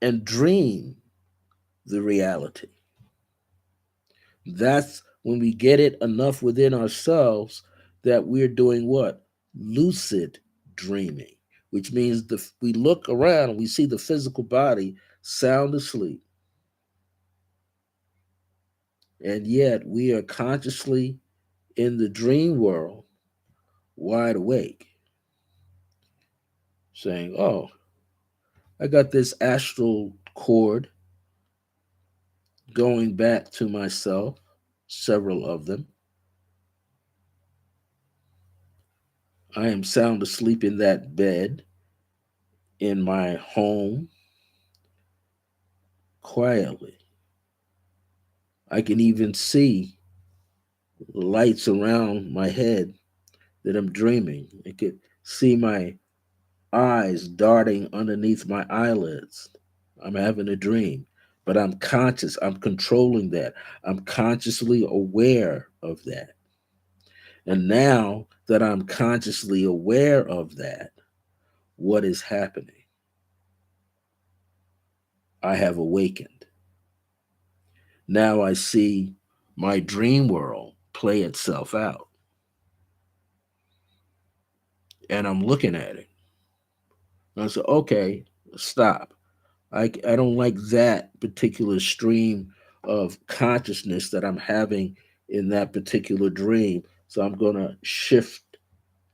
and dream the reality. That's when we get it enough within ourselves that we're doing what? Lucid dreaming, which means we look around and we see the physical body sound asleep, and yet we are consciously in the dream world, wide awake, saying, "Oh, I got this astral cord going back to myself, several of them. I am sound asleep in that bed in my home quietly. I can even see lights around my head that I'm dreaming. I could see my eyes darting underneath my eyelids. I'm having a dream, but I'm conscious. I'm controlling that. I'm consciously aware of that. And now that I'm consciously aware of that, what is happening? I have awakened. Now I see my dream world play itself out, and I'm looking at it. And I said, okay, stop. I don't like that particular stream of consciousness that I'm having in that particular dream. So I'm going to shift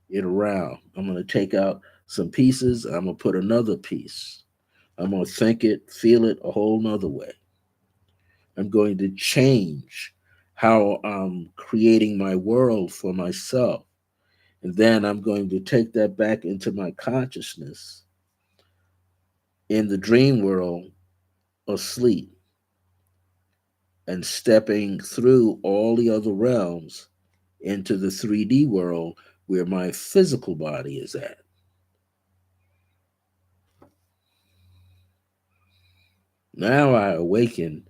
it around. I'm going to take out some pieces. I'm going to put another piece. I'm going to think it, feel it a whole nother way. I'm going to change how I'm creating my world for myself. And then I'm going to take that back into my consciousness in the dream world asleep and stepping through all the other realms into the 3D world where my physical body is at. Now I awaken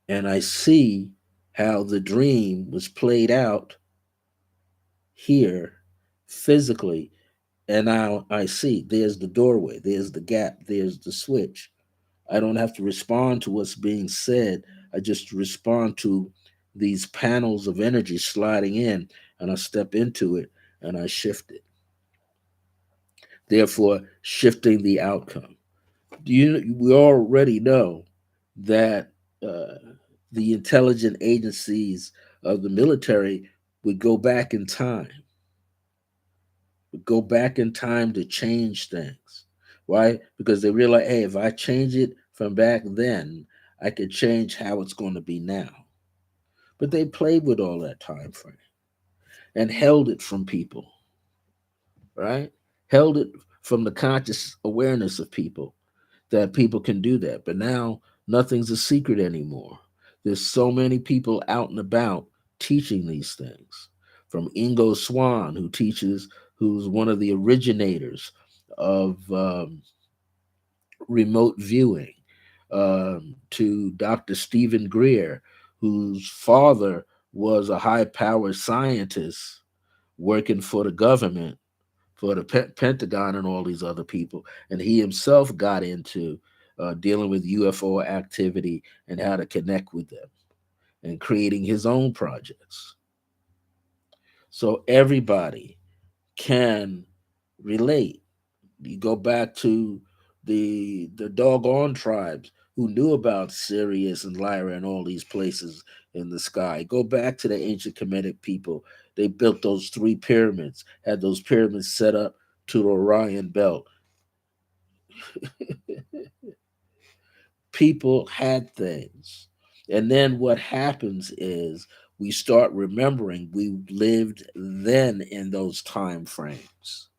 and I see how the dream was played out here physically. And now I see there's the doorway, there's the gap, there's the switch. I don't have to respond to what's being said. I just respond to these panels of energy sliding in, and I step into it and I shift it, therefore shifting the outcome. We already know that uh, the intelligent agencies of the military would go back in time, to change things. Why? Because they realize, hey, if I change it from back then, I could change how it's going to be now. But they played with all that time frame and held it from people, right? Held it from the conscious awareness of people, that people can do that. But now nothing's a secret anymore. There's so many people out and about teaching these things. From Ingo Swann, who's one of the originators of remote viewing, to Dr. Stephen Greer, whose father was a high powered scientist working for the government, for the Pentagon and all these other people. And he himself got into dealing with UFO activity and how to connect with them and creating his own projects. So everybody can relate. You go back to the doggone tribes who knew about Sirius and Lyra and all these places in the sky. Go back to the ancient Kemetic people. They built those three pyramids, had those pyramids set up to the Orion belt. People had things. And then what happens is we start remembering we lived then in those time frames.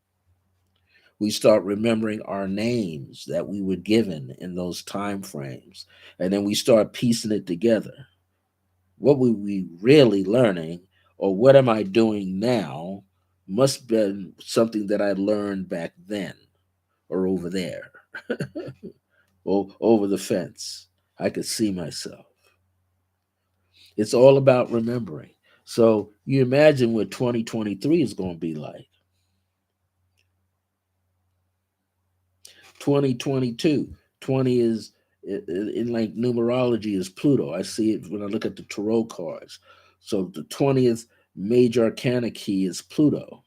We start remembering our names that we were given in those time frames, and then we start piecing it together. What were we really learning, or what am I doing now, must have been something that I learned back then, or over there, or over the fence. I could see myself. It's all about remembering. So you imagine what 2023 is going to be like. 2022. 20 is in like numerology is Pluto. I see it when I look at the tarot cards. So the 20th major arcana key is Pluto.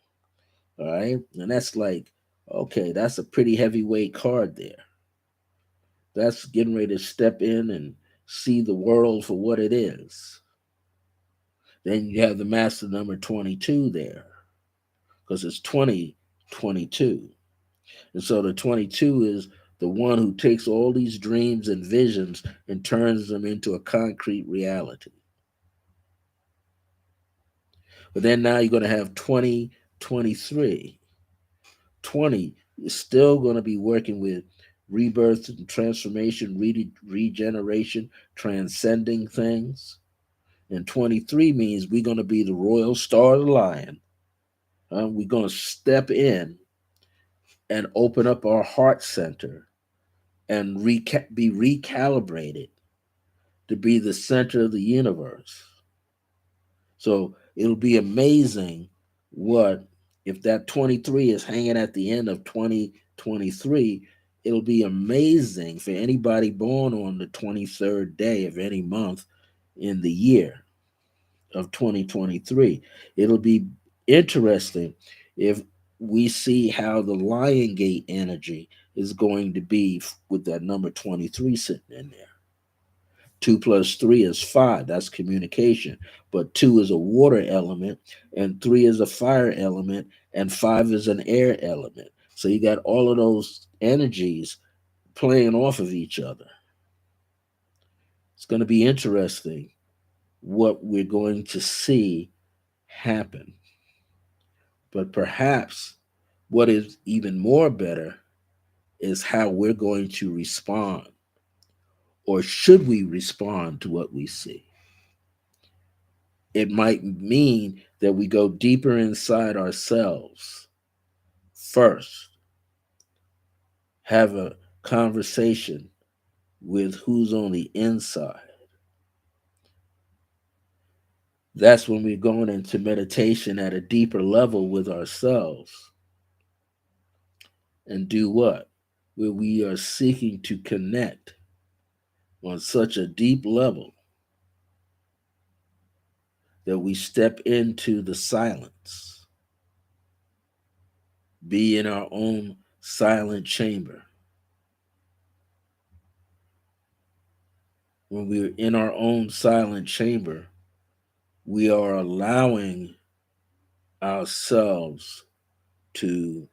All right. And that's like, okay, that's a pretty heavyweight card there. That's getting ready to step in and see the world for what it is. Then you have the master number 22 there because it's 2022. And so the 22 is the one who takes all these dreams and visions and turns them into a concrete reality. But then now you're going to have 2023. 20 is still going to be working with rebirth and transformation, regeneration, transcending things. And 23 means we're going to be the royal star of the lion. We're going to step in and open up our heart center and be recalibrated to be the center of the universe. So it'll be amazing what if that 23 is hanging at the end of 2023. It'll be amazing for anybody born on the 23rd day of any month in the year of 2023. It'll be interesting if we see how the Lion Gate energy is going to be with that number 23 sitting in there. 2 plus 3 is 5. That's communication. But 2 is a water element, and 3 is a fire element, and 5 is an air element. So you got all of those energies playing off of each other. It's going to be interesting what we're going to see happen. But perhaps what is even more better is how we're going to respond, or should we respond to what we see? It might mean that we go deeper inside ourselves first, have a conversation with who's on the inside. That's when we're going into meditation at a deeper level with ourselves. And do what? Where we are seeking to connect on such a deep level that we step into the silence, be in our own silent chamber. When we're in our own silent chamber, we are allowing ourselves to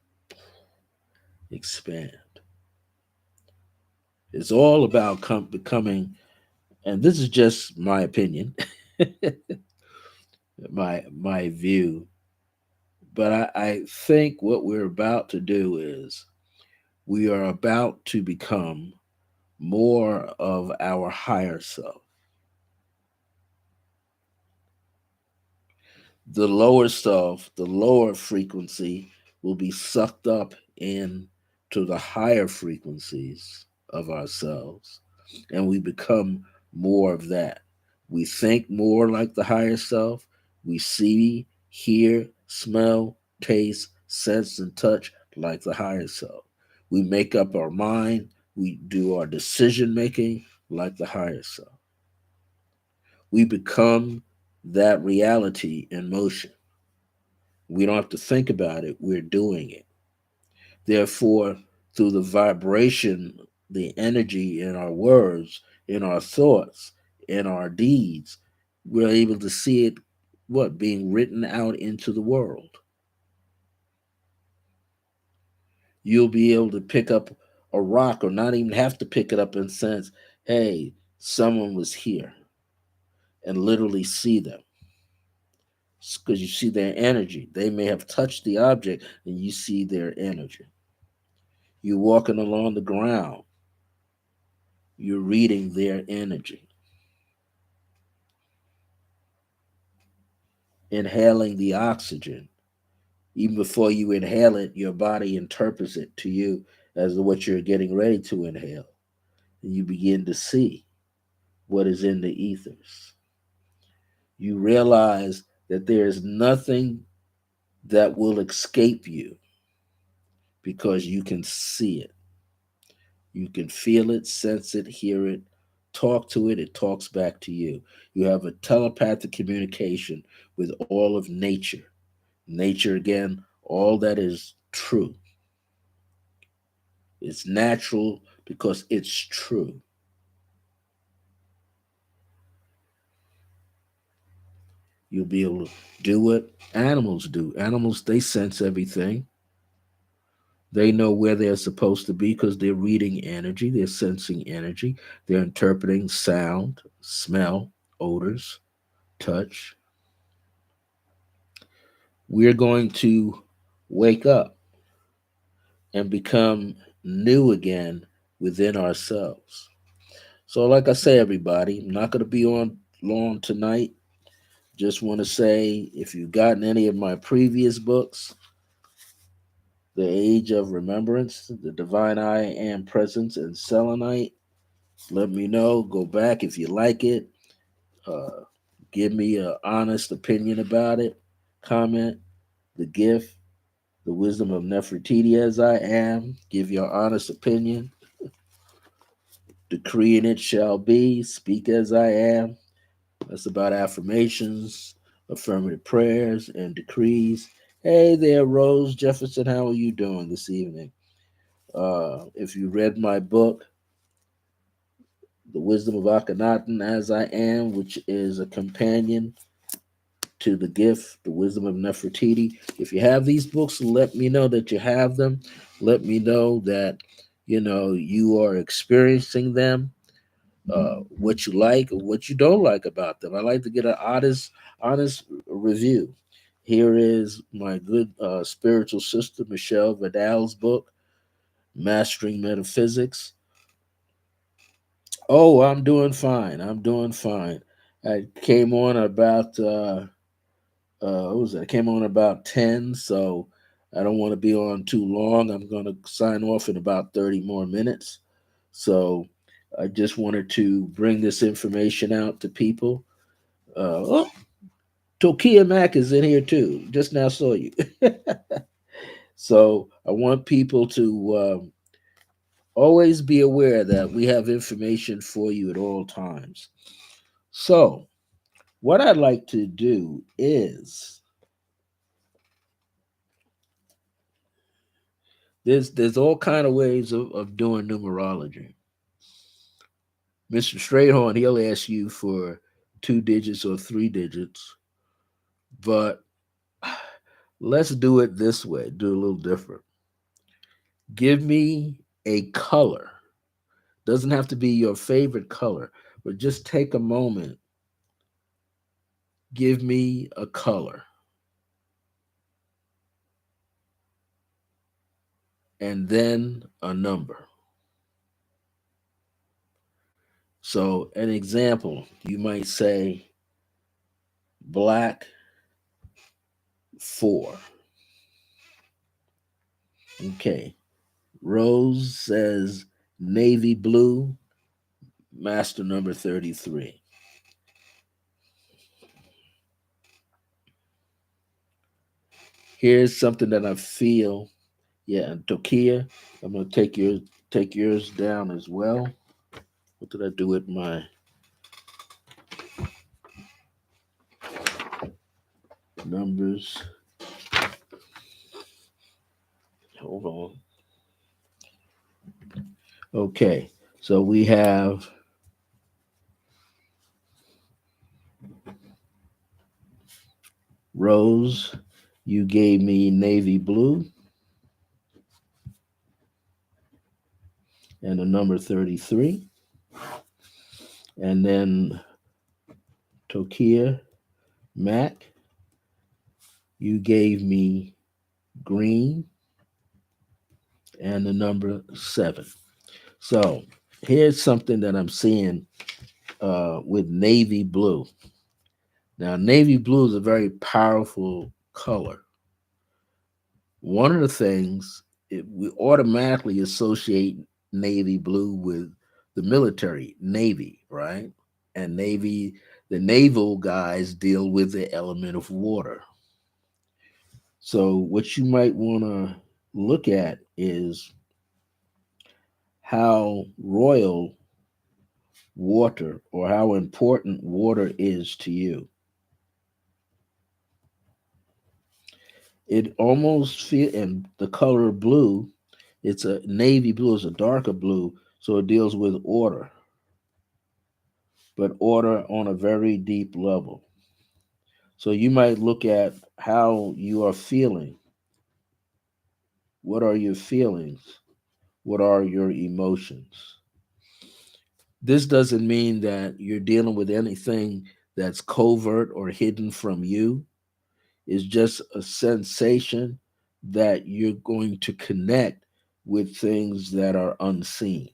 expand. It's all about becoming, and this is just my opinion, my view, but I think what we're about to do is we are about to become more of our higher self. The lower self, the lower frequency, will be sucked up into the higher frequencies of ourselves, and we become more of that. We think more like the higher self. We see, hear, smell, taste, sense, and touch like the higher self. We make up our mind. We do our decision making like the higher self. We become that reality in motion. We don't have to think about it, we're doing it. Therefore, through the vibration, the energy in our words, in our thoughts, in our deeds, we're able to see it being written out into the world. You'll be able to pick up a rock or not even have to pick it up and sense, hey, someone was here, and literally see them because you see their energy. They may have touched the object and you see their energy. You're walking along the ground, you're reading their energy. Inhaling the oxygen, even before you inhale it, your body interprets it to you as what you're getting ready to inhale. And you begin to see what is in the ethers. You realize that there is nothing that will escape you because you can see it. You can feel it, sense it, hear it, talk to it, it talks back to you. You have a telepathic communication with all of nature. Nature, again, all that is true. It's natural because it's true. You'll be able to do what animals do. Animals, they sense everything. They know where they're supposed to be because they're reading energy, they're sensing energy, they're interpreting sound, smell, odors, touch. We're going to wake up and become new again within ourselves. So, like I say, everybody, I'm not going to be on long tonight. Just want to say if you've gotten any of my previous books, The Age of Remembrance, The Divine I Am Presence, and Selenite, let me know. Go back if you like it. Uh, Give me an honest opinion about it. Comment. The Gift, The Wisdom of Nefertiti as I Am. Give your honest opinion. Decree and it shall be. Speak as I am. That's about affirmations, affirmative prayers, and decrees. Hey there, Rose Jefferson. How are you doing this evening? If you read my book, The Wisdom of Akhenaten as I Am, which is a companion to The Gift, The Wisdom of Nefertiti. If you have these books, let me know that you have them. Let me know that you are experiencing them, what you like or what you don't like about them. I like to get an honest review. Here is my good spiritual sister Michelle Vidal's book, Mastering Metaphysics. Oh, I'm doing fine. I'm doing fine. I came on about what was it? I came on about 10, so I don't want to be on too long. I'm going to sign off in about 30 more minutes. So I just wanted to bring this information out to people. Oh, Tokia Mac is in here too. Just now saw you. So I want people to always be aware that we have information for you at all times. So what I'd like to do is there's all kind of ways of doing numerology. Mr. Strayhorn, he'll ask you for 2 digits or 3 digits, but let's do it this way, do a little different. Give me a color. Doesn't have to be your favorite color, but just take a moment. Give me a color and then a number. So, an example, you might say black 4. Okay. Rose says navy blue, master number 33. Here's something that I feel. Yeah, and Tokia, I'm gonna take yours down as well. What did I do with my numbers? Hold on. Okay, so we have Rose. You gave me navy blue and the number 33. And then Tokia Mac, you gave me green and the number 7. So here's something that I'm seeing with navy blue. Now, navy blue is a very powerful color. One of the things we automatically associate navy blue with the military, navy, right? and the naval guys deal with the element of water. So what you might want to look at is how royal water or how important water is to you. It almost feel and the color blue, it's a navy blue, it's a darker blue, so it deals with order, but order on a very deep level. So you might look at how you are feeling. What are your feelings? What are your emotions? This doesn't mean that you're dealing with anything that's covert or hidden from you. It's just a sensation that you're going to connect with things that are unseen.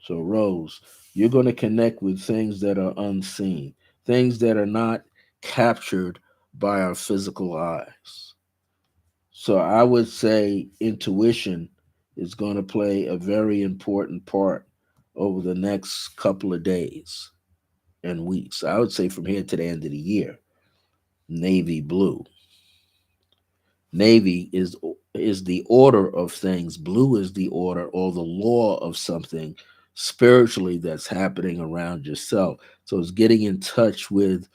So, Rose, you're going to connect with things that are unseen, things that are not captured by our physical eyes. So, I would say intuition is going to play a very important part over the next couple of days and weeks. I would say from here to the end of the year, navy blue. Navy is the order of things. Blue is the order or the law of something spiritually that's happening around yourself. So it's getting in touch with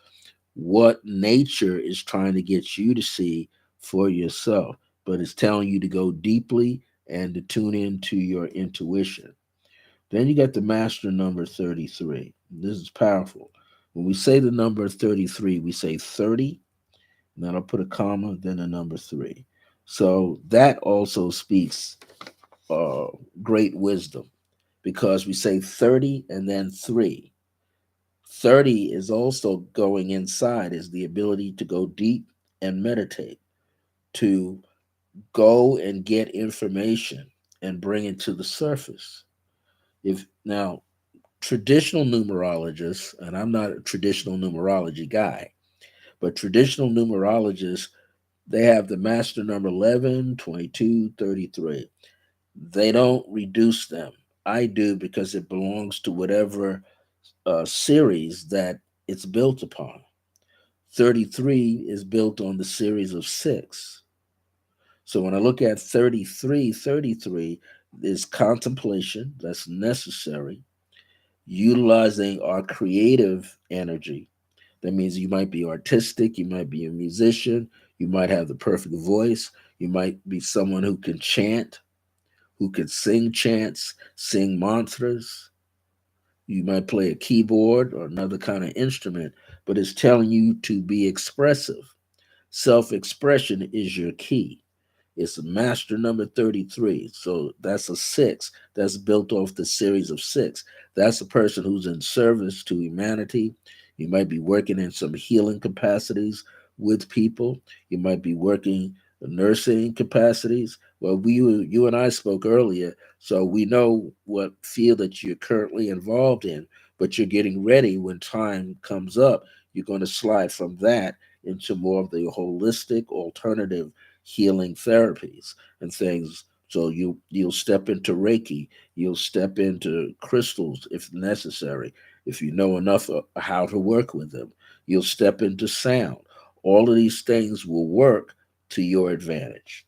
what nature is trying to get you to see for yourself, but it's telling you to go deeply and to tune into your intuition. Then you got the master number 33. This is powerful. When we say the number 33, we say 30, and then I'll put a comma, then a number three. So that also speaks uh, great wisdom because we say 30 and then three. 30 is also going inside, is the ability to go deep and meditate, to go and get information and bring it to the surface. If now traditional numerologists, and I'm not a traditional numerology guy, but traditional numerologists, they have the master number 11, 22, 33. They don't reduce them. I do because it belongs to whatever series that it's built upon. 33 is built on the series of six. So when I look at 33, 33 is contemplation that's necessary, utilizing our creative energy. That means you might be artistic, you might be a musician, you might have the perfect voice, you might be someone who can chant, who can sing chants, sing mantras. You might play a keyboard or another kind of instrument, but it's telling you to be expressive. Self expression is your key. It's a master number 33. So that's a six. That's built off the series of six. That's a person who's in service to humanity. You might be working in some healing capacities with people. You might be working in nursing capacities. Well, you and I spoke earlier, so we know what field that you're currently involved in, but you're getting ready when time comes up. You're going to slide from that into more of the holistic alternative healing therapies and things. So you'll step into Reiki, you'll step into crystals if necessary, if you know enough of how to work with them. You'll step into sound. All of these things will work to your advantage.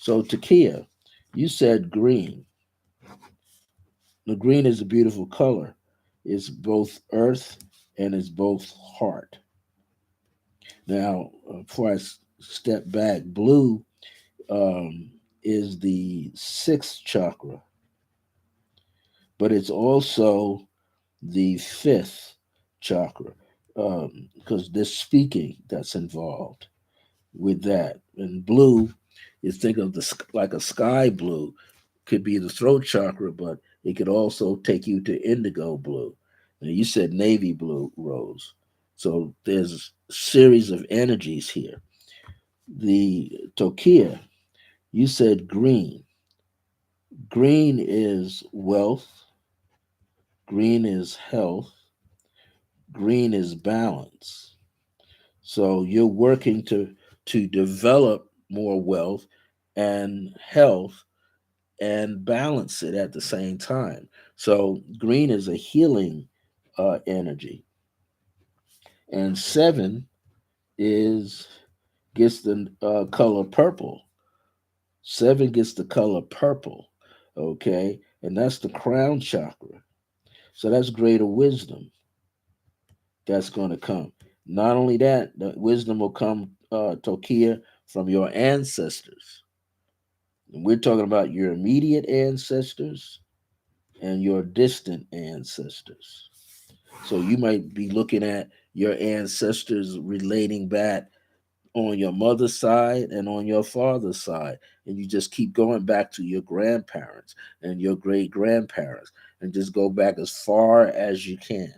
So Takia, you said green. The green is a beautiful color. It's both earth and it's both heart. Now, before I step back, blue um, is the sixth chakra, but it's also the fifth chakra because there's speaking that's involved with that. And blue, you think of like a sky blue, could be the throat chakra, but it could also take you to indigo blue. Now you said navy blue, Rose. So there's a series of energies here. The Tokia, you said green. Green is wealth, green is health, green is balance. So you're working to develop more wealth and health and balance it at the same time. So green is a healing energy, and seven is gets the color purple. Seven gets the color purple, okay, and that's the crown chakra. So that's greater wisdom that's going to come. Not only that, the wisdom will come, Tokia, from your ancestors. And we're talking about your immediate ancestors and your distant ancestors. So you might be looking at your ancestors relating back on your mother's side and on your father's side. And you just keep going back to your grandparents and your great grandparents and just go back as far as you can.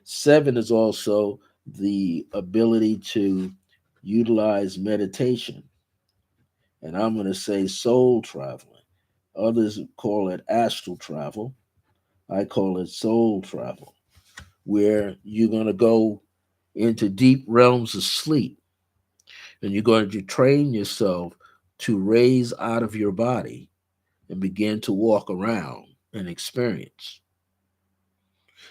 Seven is also the ability to utilize meditation. And I'm going to say soul traveling. Others call it astral travel. I call it soul travel, where you're going to go into deep realms of sleep and you're going to train yourself to raise out of your body and begin to walk around and experience.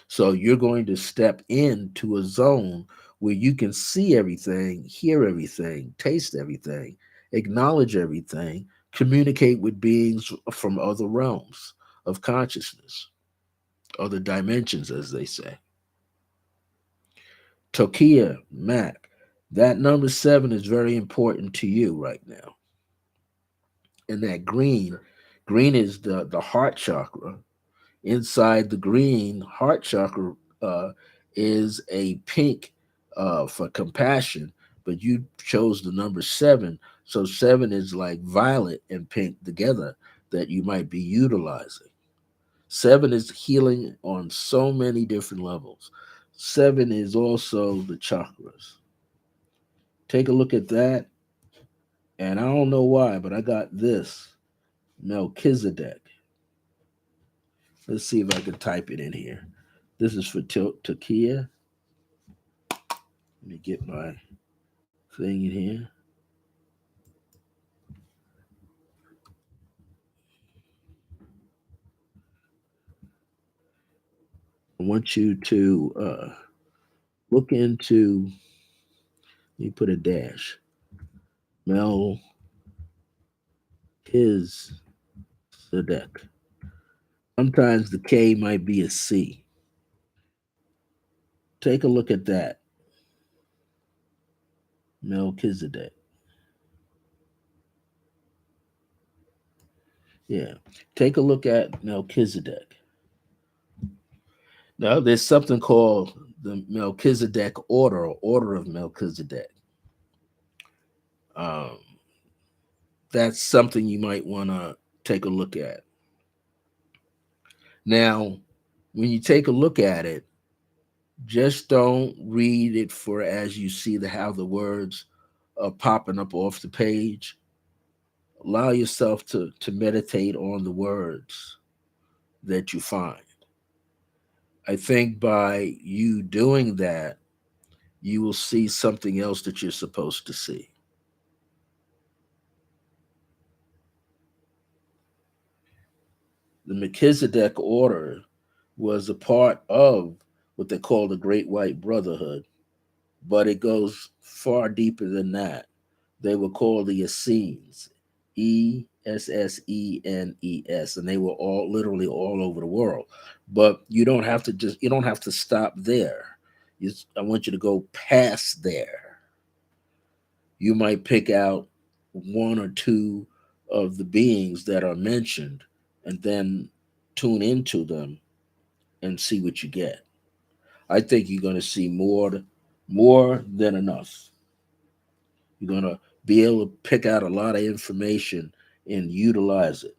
So you're going to step into a zone where you can see everything, hear everything, taste everything, acknowledge everything, communicate with beings from other realms of consciousness, other dimensions, as they say. Tokia, Mac, that number seven is very important to you right now. And that green is the heart chakra. Inside the green heart chakra is a pink for compassion, but you chose the number seven. So seven is like violet and pink together that you might be utilizing. Seven is healing on so many different levels. Seven is also the chakras. Take a look at that. And I don't know why, but I got this Melchizedek. Let's see if I can type it in here. This is for Takia. Let me get my thing in here. I want you to look into, let me put a dash, Melchizedek. Sometimes the K might be a C. Take a look at that, Melchizedek. Yeah. Take a look at Melchizedek. Now, there's something called the Melchizedek Order, or Order of Melchizedek. Um, that's something you might want to take a look at. Now, when you take a look at it, just don't read it for as you see how the words are popping up off the page. Allow yourself to meditate on the words that you find. I think by you doing that, you will see something else that you're supposed to see. The Melchizedek order was a part of what they call the Great White Brotherhood, but it goes far deeper than that. They were called the Essenes, Essenes, and they were all literally all over the world. But you don't have to stop there. I want you to go past there. You might pick out one or two of the beings that are mentioned, and then tune into them and see what you get. I think you're going to see more than enough. You're going to be able to pick out a lot of information and utilize it.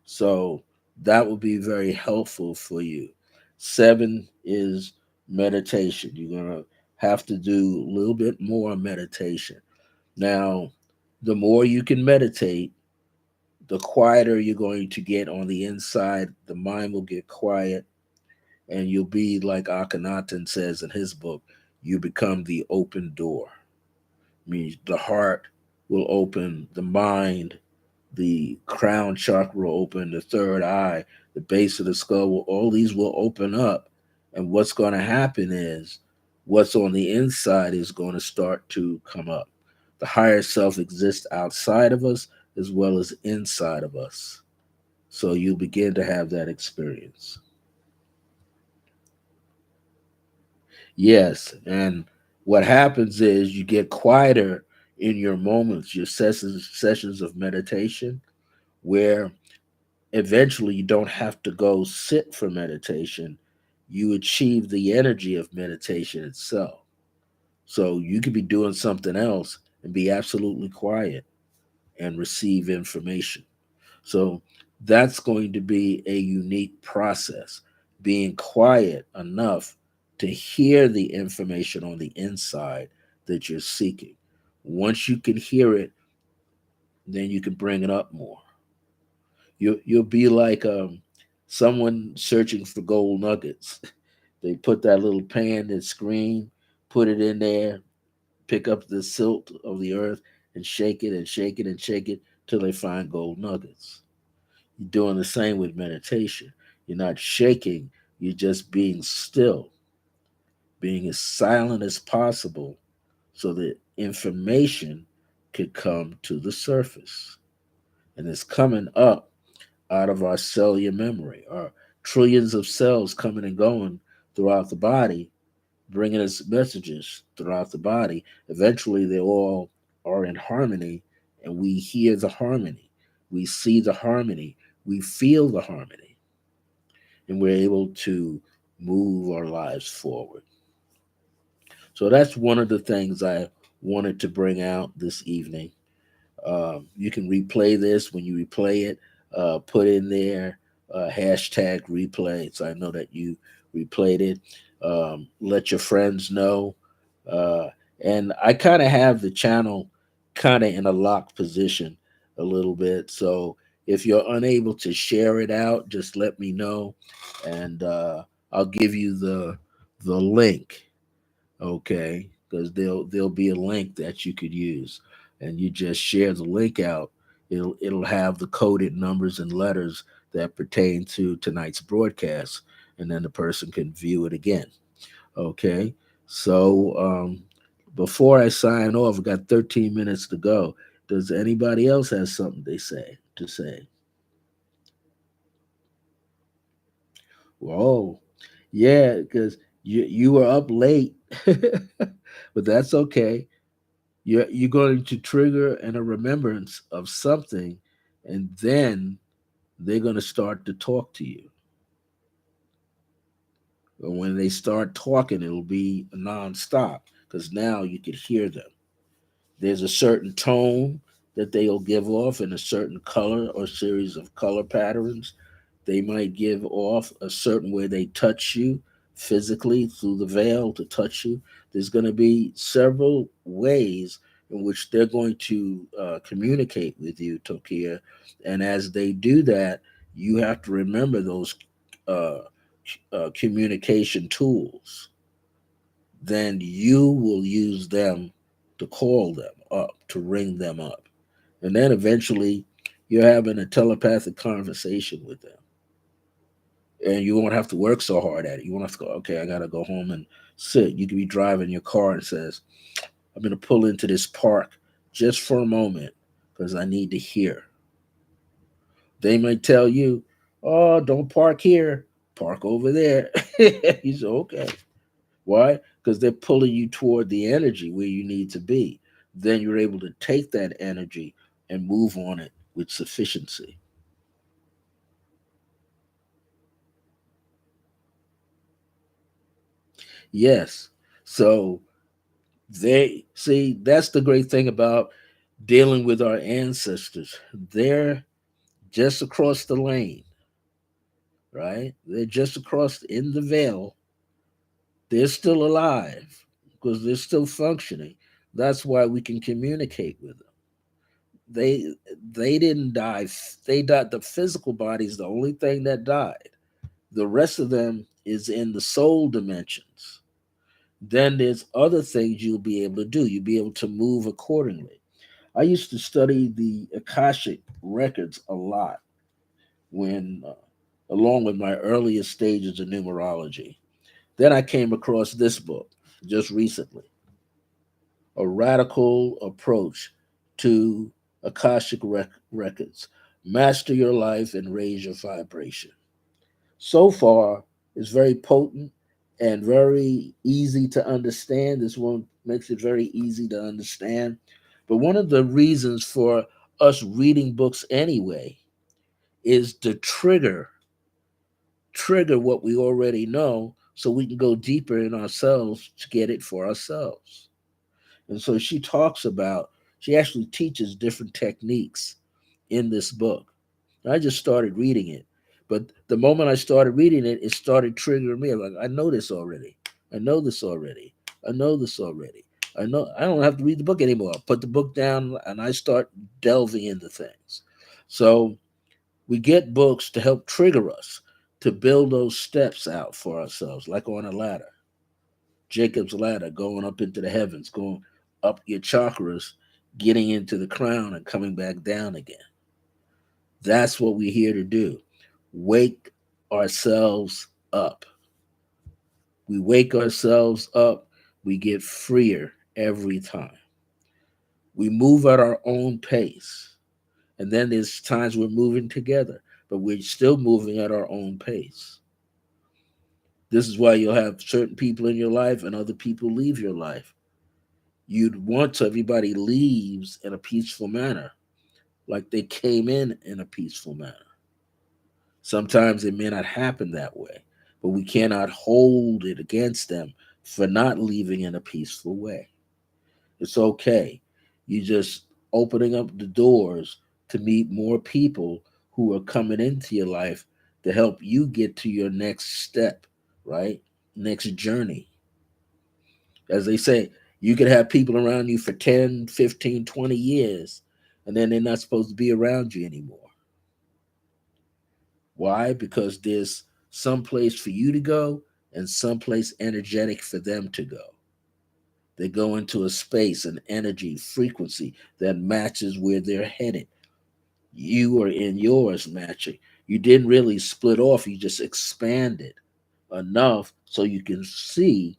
So that will be very helpful for you. Seven is meditation. You're going to have to do a little bit more meditation. Now, the more you can meditate, the quieter you're going to get on the inside. The mind will get quiet, and you'll be like Akhenaten says in his book, you become the open door. Means the heart will open, the mind, the crown chakra will open, the third eye, the base of the skull, all these will open up. And what's going to happen is what's on the inside is going to start to come up. The higher self exists outside of us as well as inside of us. So you begin to have that experience. Yes. And what happens is you get quieter in your moments, your sessions of meditation, where eventually you don't have to go sit for meditation. You achieve the energy of meditation itself. So you could be doing something else and be absolutely quiet and receive information. So that's going to be a unique process, being quiet enough to hear the information on the inside that you're seeking. Once you can hear it, then you can bring it up more. You'll be like someone searching for gold nuggets. They put that little pan that screen, put it in there, pick up the silt of the earth and shake it and shake it and shake it till they find gold nuggets. You're doing the same with meditation. You're not shaking, you're just being still, being as silent as possible so that information could come to the surface. And it's coming up out of our cellular memory, our trillions of cells coming and going throughout the body, bringing us messages throughout the body. Eventually, they all are in harmony, and we hear the harmony, we see the harmony, we feel the harmony, and we're able to move our lives forward. So that's one of the things I wanted to bring out this evening. You can replay this. When you replay it, put in there hashtag replay. So I know that you replayed it. Let your friends know. Uh, and I kind of have the channel kind of in a locked position a little bit. So if you're unable to share it out, just let me know, and I'll give you the link. Okay, because there'll be a link that you could use, and you just share the link out. It'll have the coded numbers and letters that pertain to tonight's broadcast, and then the person can view it again. Okay, so before I sign off, I've got 13 minutes to go. Does anybody else have something they say to say? Whoa, yeah, because you were up late, but that's okay. You're going to trigger a remembrance of something, and then they're going to start to talk to you. But when they start talking, it'll be nonstop because now you could hear them. There's a certain tone that they'll give off in a certain color or series of color patterns. They might give off a certain way they touch you physically through the veil to touch you. There's going to be several ways in which they're going to communicate with you, Tokia. And as they do that, you have to remember those uh, communication tools. Then you will use them to call them up, to ring them up. And then eventually you're having a telepathic conversation with them. And you won't have to work so hard at it. You won't have to go, okay, I got to go home and sit. You could be driving your car and says, I'm going to pull into this park just for a moment because I need to hear. They might tell you, oh, don't park here, park over there. You say, okay. Why? Because they're pulling you toward the energy where you need to be. Then you're able to take that energy and move on it with sufficiency. Yes. So they see that's the great thing about dealing with our ancestors. They're just across the lane, right? They're just across in the veil. They're still alive because they're still functioning. That's why we can communicate with them. They didn't die. They died. The physical body is the only thing that died. The rest of them is in the soul dimensions. Then there's other things you'll be able to do. You'll be able to move accordingly. I used to study the Akashic records a lot when, along with my earliest stages of numerology. Then I came across this book just recently, A Radical Approach to Akashic Records. Master your life and raise your vibration. So far, it's very potent and very easy to understand. This one makes it very easy to understand. But one of the reasons for us reading books anyway is to trigger what we already know so we can go deeper in ourselves to get it for ourselves. And so she actually teaches different techniques in this book. I just started reading it. But the moment I started reading it, it started triggering me. Like, I know this already. I know this already. I know this already. I know I don't have to read the book anymore. I put the book down and I start delving into things. So we get books to help trigger us to build those steps out for ourselves, like on a ladder. Jacob's ladder, going up into the heavens, going up your chakras, getting into the crown and coming back down again. That's what we're here to do. Wake ourselves up. We wake ourselves up, we get freer every time. We move at our own pace. And then there's times we're moving together, but we're still moving at our own pace. This is why you'll have certain people in your life and other people leave your life. You'd want everybody leaves in a peaceful manner, like they came in a peaceful manner. Sometimes it may not happen that way, but we cannot hold it against them for not leaving in a peaceful way. It's okay. You just opening up the doors to meet more people who are coming into your life to help you get to your next step, right? Next journey. As they say, you could have people around you for 10, 15, 20 years, and then they're not supposed to be around you anymore. Why? Because there's some place for you to go and some place energetic for them to go. They go into a space, an energy, frequency that matches where they're headed. You are in yours matching. You didn't really split off, you just expanded enough so you can see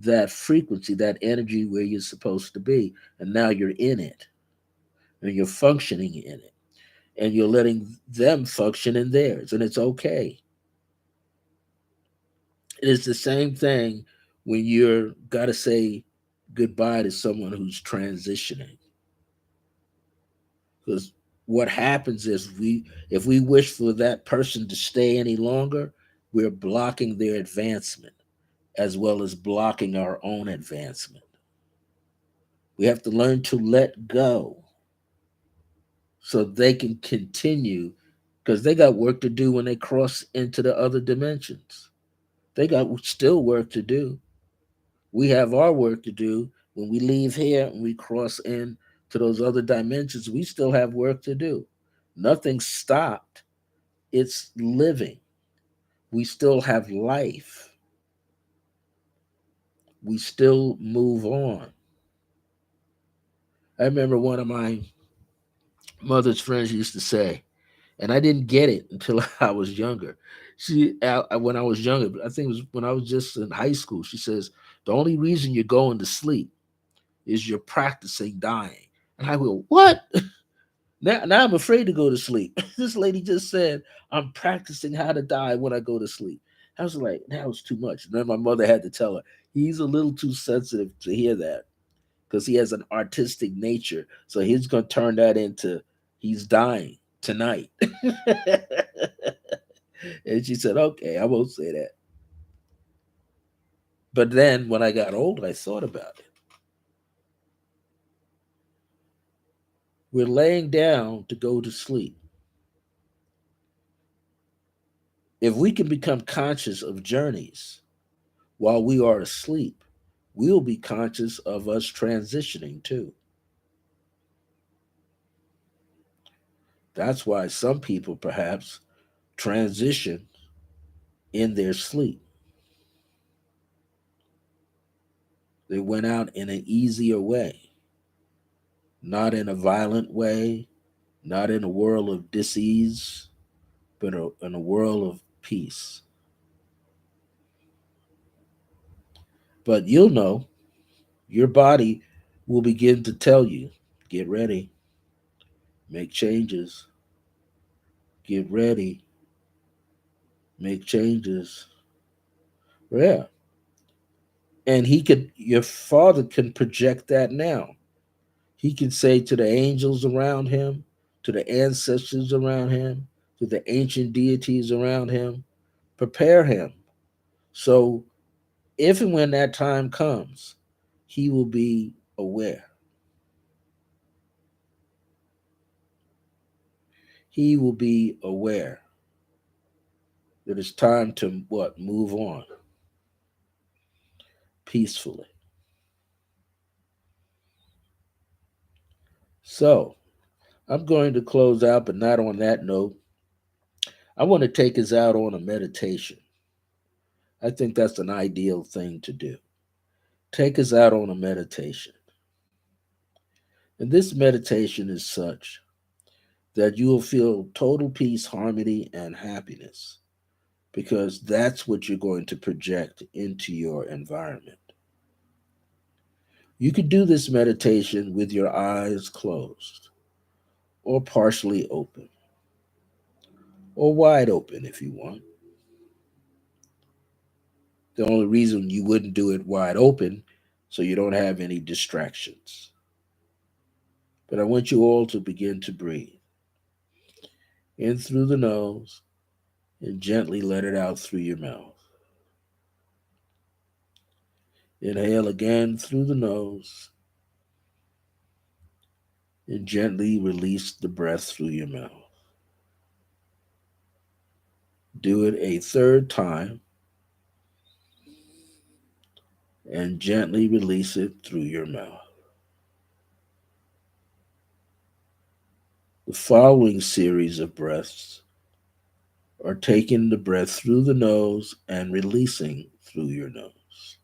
that frequency, that energy where you're supposed to be. And now you're in it and you're functioning in it and you're letting them function in theirs. And it's okay. It is the same thing when you're got to say goodbye to someone who's transitioning. Because what happens is if we wish for that person to stay any longer, we're blocking their advancement as well as blocking our own advancement. We have to learn to let go so they can continue because they got work to do when they cross into the other dimensions. They got still work to do. We have our work to do when we leave here and we cross in to those other dimensions. We still have work to do. Nothing stopped. It's living. We still have life. We still move on. I remember one of my mother's friends used to say, and I didn't get it until I was younger. When I was younger, I think it was when I was just in high school. She says the only reason you're going to sleep is you're practicing dying. And I go, what? Now I'm afraid to go to sleep. This lady just said I'm practicing how to die when I go to sleep. I was like, that was too much. And then my mother had to tell her he's a little too sensitive to hear that because he has an artistic nature. So he's going to turn that into he's dying tonight. And she said, okay, I won't say that. But then when I got older, I thought about it. We're laying down to go to sleep. If we can become conscious of journeys while we are asleep, we'll be conscious of us transitioning too. That's why some people perhaps transition in their sleep. They went out in an easier way. not in a violent way, not in a world of disease, but in a world of peace. But you'll know, your body will begin to tell you, get ready, make changes, get ready, make changes. Yeah. And your father can project that now. He can say to the angels around him, to the ancestors around him, to the ancient deities around him, prepare him. So if and when that time comes, he will be aware. He will be aware that it's time to what? Move on peacefully. So I'm going to close out, but not on that note. I want to take us out on a meditation. I think that's an ideal thing to do. Take us out on a meditation. And this meditation is such that you will feel total peace, harmony, and happiness because that's what you're going to project into your environment. You could do this meditation with your eyes closed or partially open or wide open if you want. The only reason you wouldn't do it wide open so you don't have any distractions. But I want you all to begin to breathe in through the nose and gently let it out through your mouth. Inhale again through the nose and gently release the breath through your mouth. Do it a third time and gently release it through your mouth. The following series of breaths are taking the breath through the nose and releasing through your nose,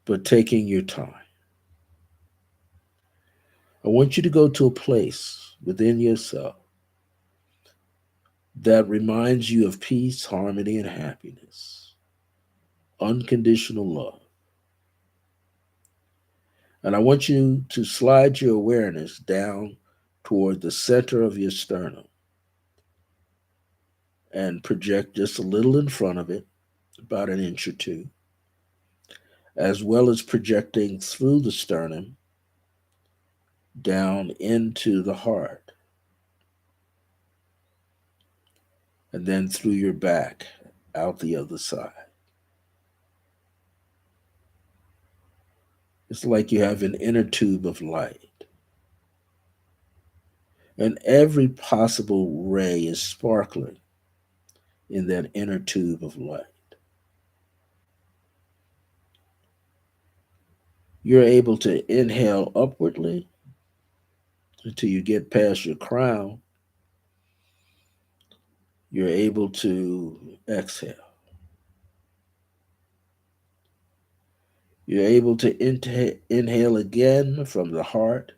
but taking your time. I want you to go to a place within yourself that reminds you of peace, harmony, and happiness, unconditional love. And I want you to slide your awareness down toward the center of your sternum and project just a little in front of it, about an inch or two, as well as projecting through the sternum down into the heart and then through your back out the other side. It's like you have an inner tube of light, and every possible ray is sparkling in that inner tube of light. You're able to inhale upwardly until you get past your crown. You're able to exhale. You're able to inhale again from the heart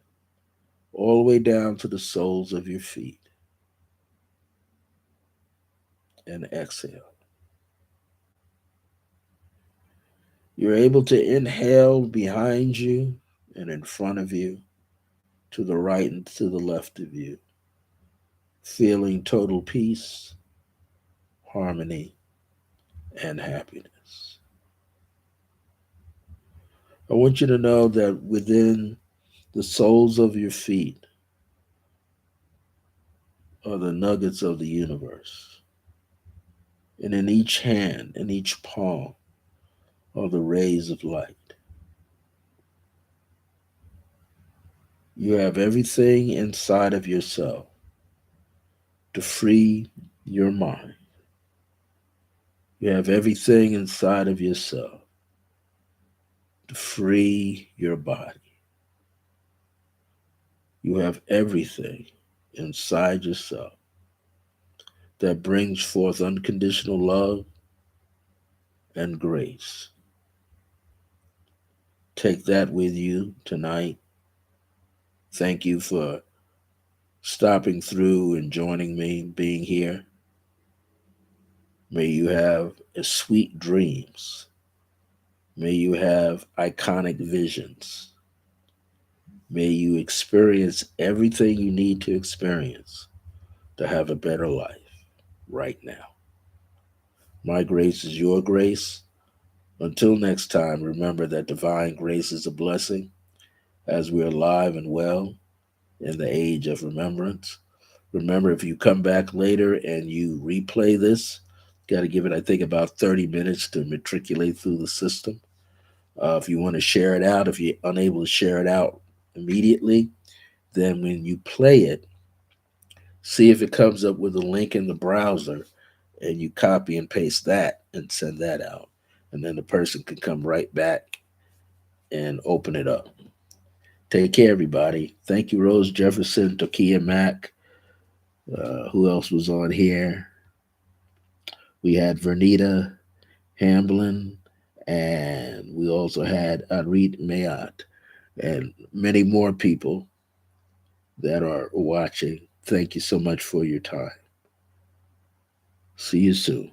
all the way down to the soles of your feet and exhale. You're able to inhale behind you and in front of you, to the right and to the left of you, feeling total peace, harmony, and happiness. I want you to know that within the soles of your feet are the nuggets of the universe. And in each hand, in each palm, are the rays of light. You have everything inside of yourself to free your mind. You have everything inside of yourself to free your body. You have everything inside yourself that brings forth unconditional love and grace. Take that with you tonight Thank you for stopping through and joining me, being here. May you have sweet dreams. May you have iconic visions. May you experience everything you need to experience to have a better life right now. My grace is your grace. Until next time, remember that divine grace is a blessing as we are alive and well in the age of remembrance. Remember, if you come back later and you replay this, got to give it, I think, about 30 minutes to matriculate through the system. If you want to share it out, if you're unable to share it out immediately, then when you play it, see if it comes up with a link in the browser and you copy and paste that and send that out. And then the person can come right back and open it up. Take care, everybody. Thank you, Rose Jefferson, Tokia Mack. Who else was on here? We had Vernita Hamblin, and we also had Arit Mayat, and many more people that are watching. Thank you so much for your time. See you soon.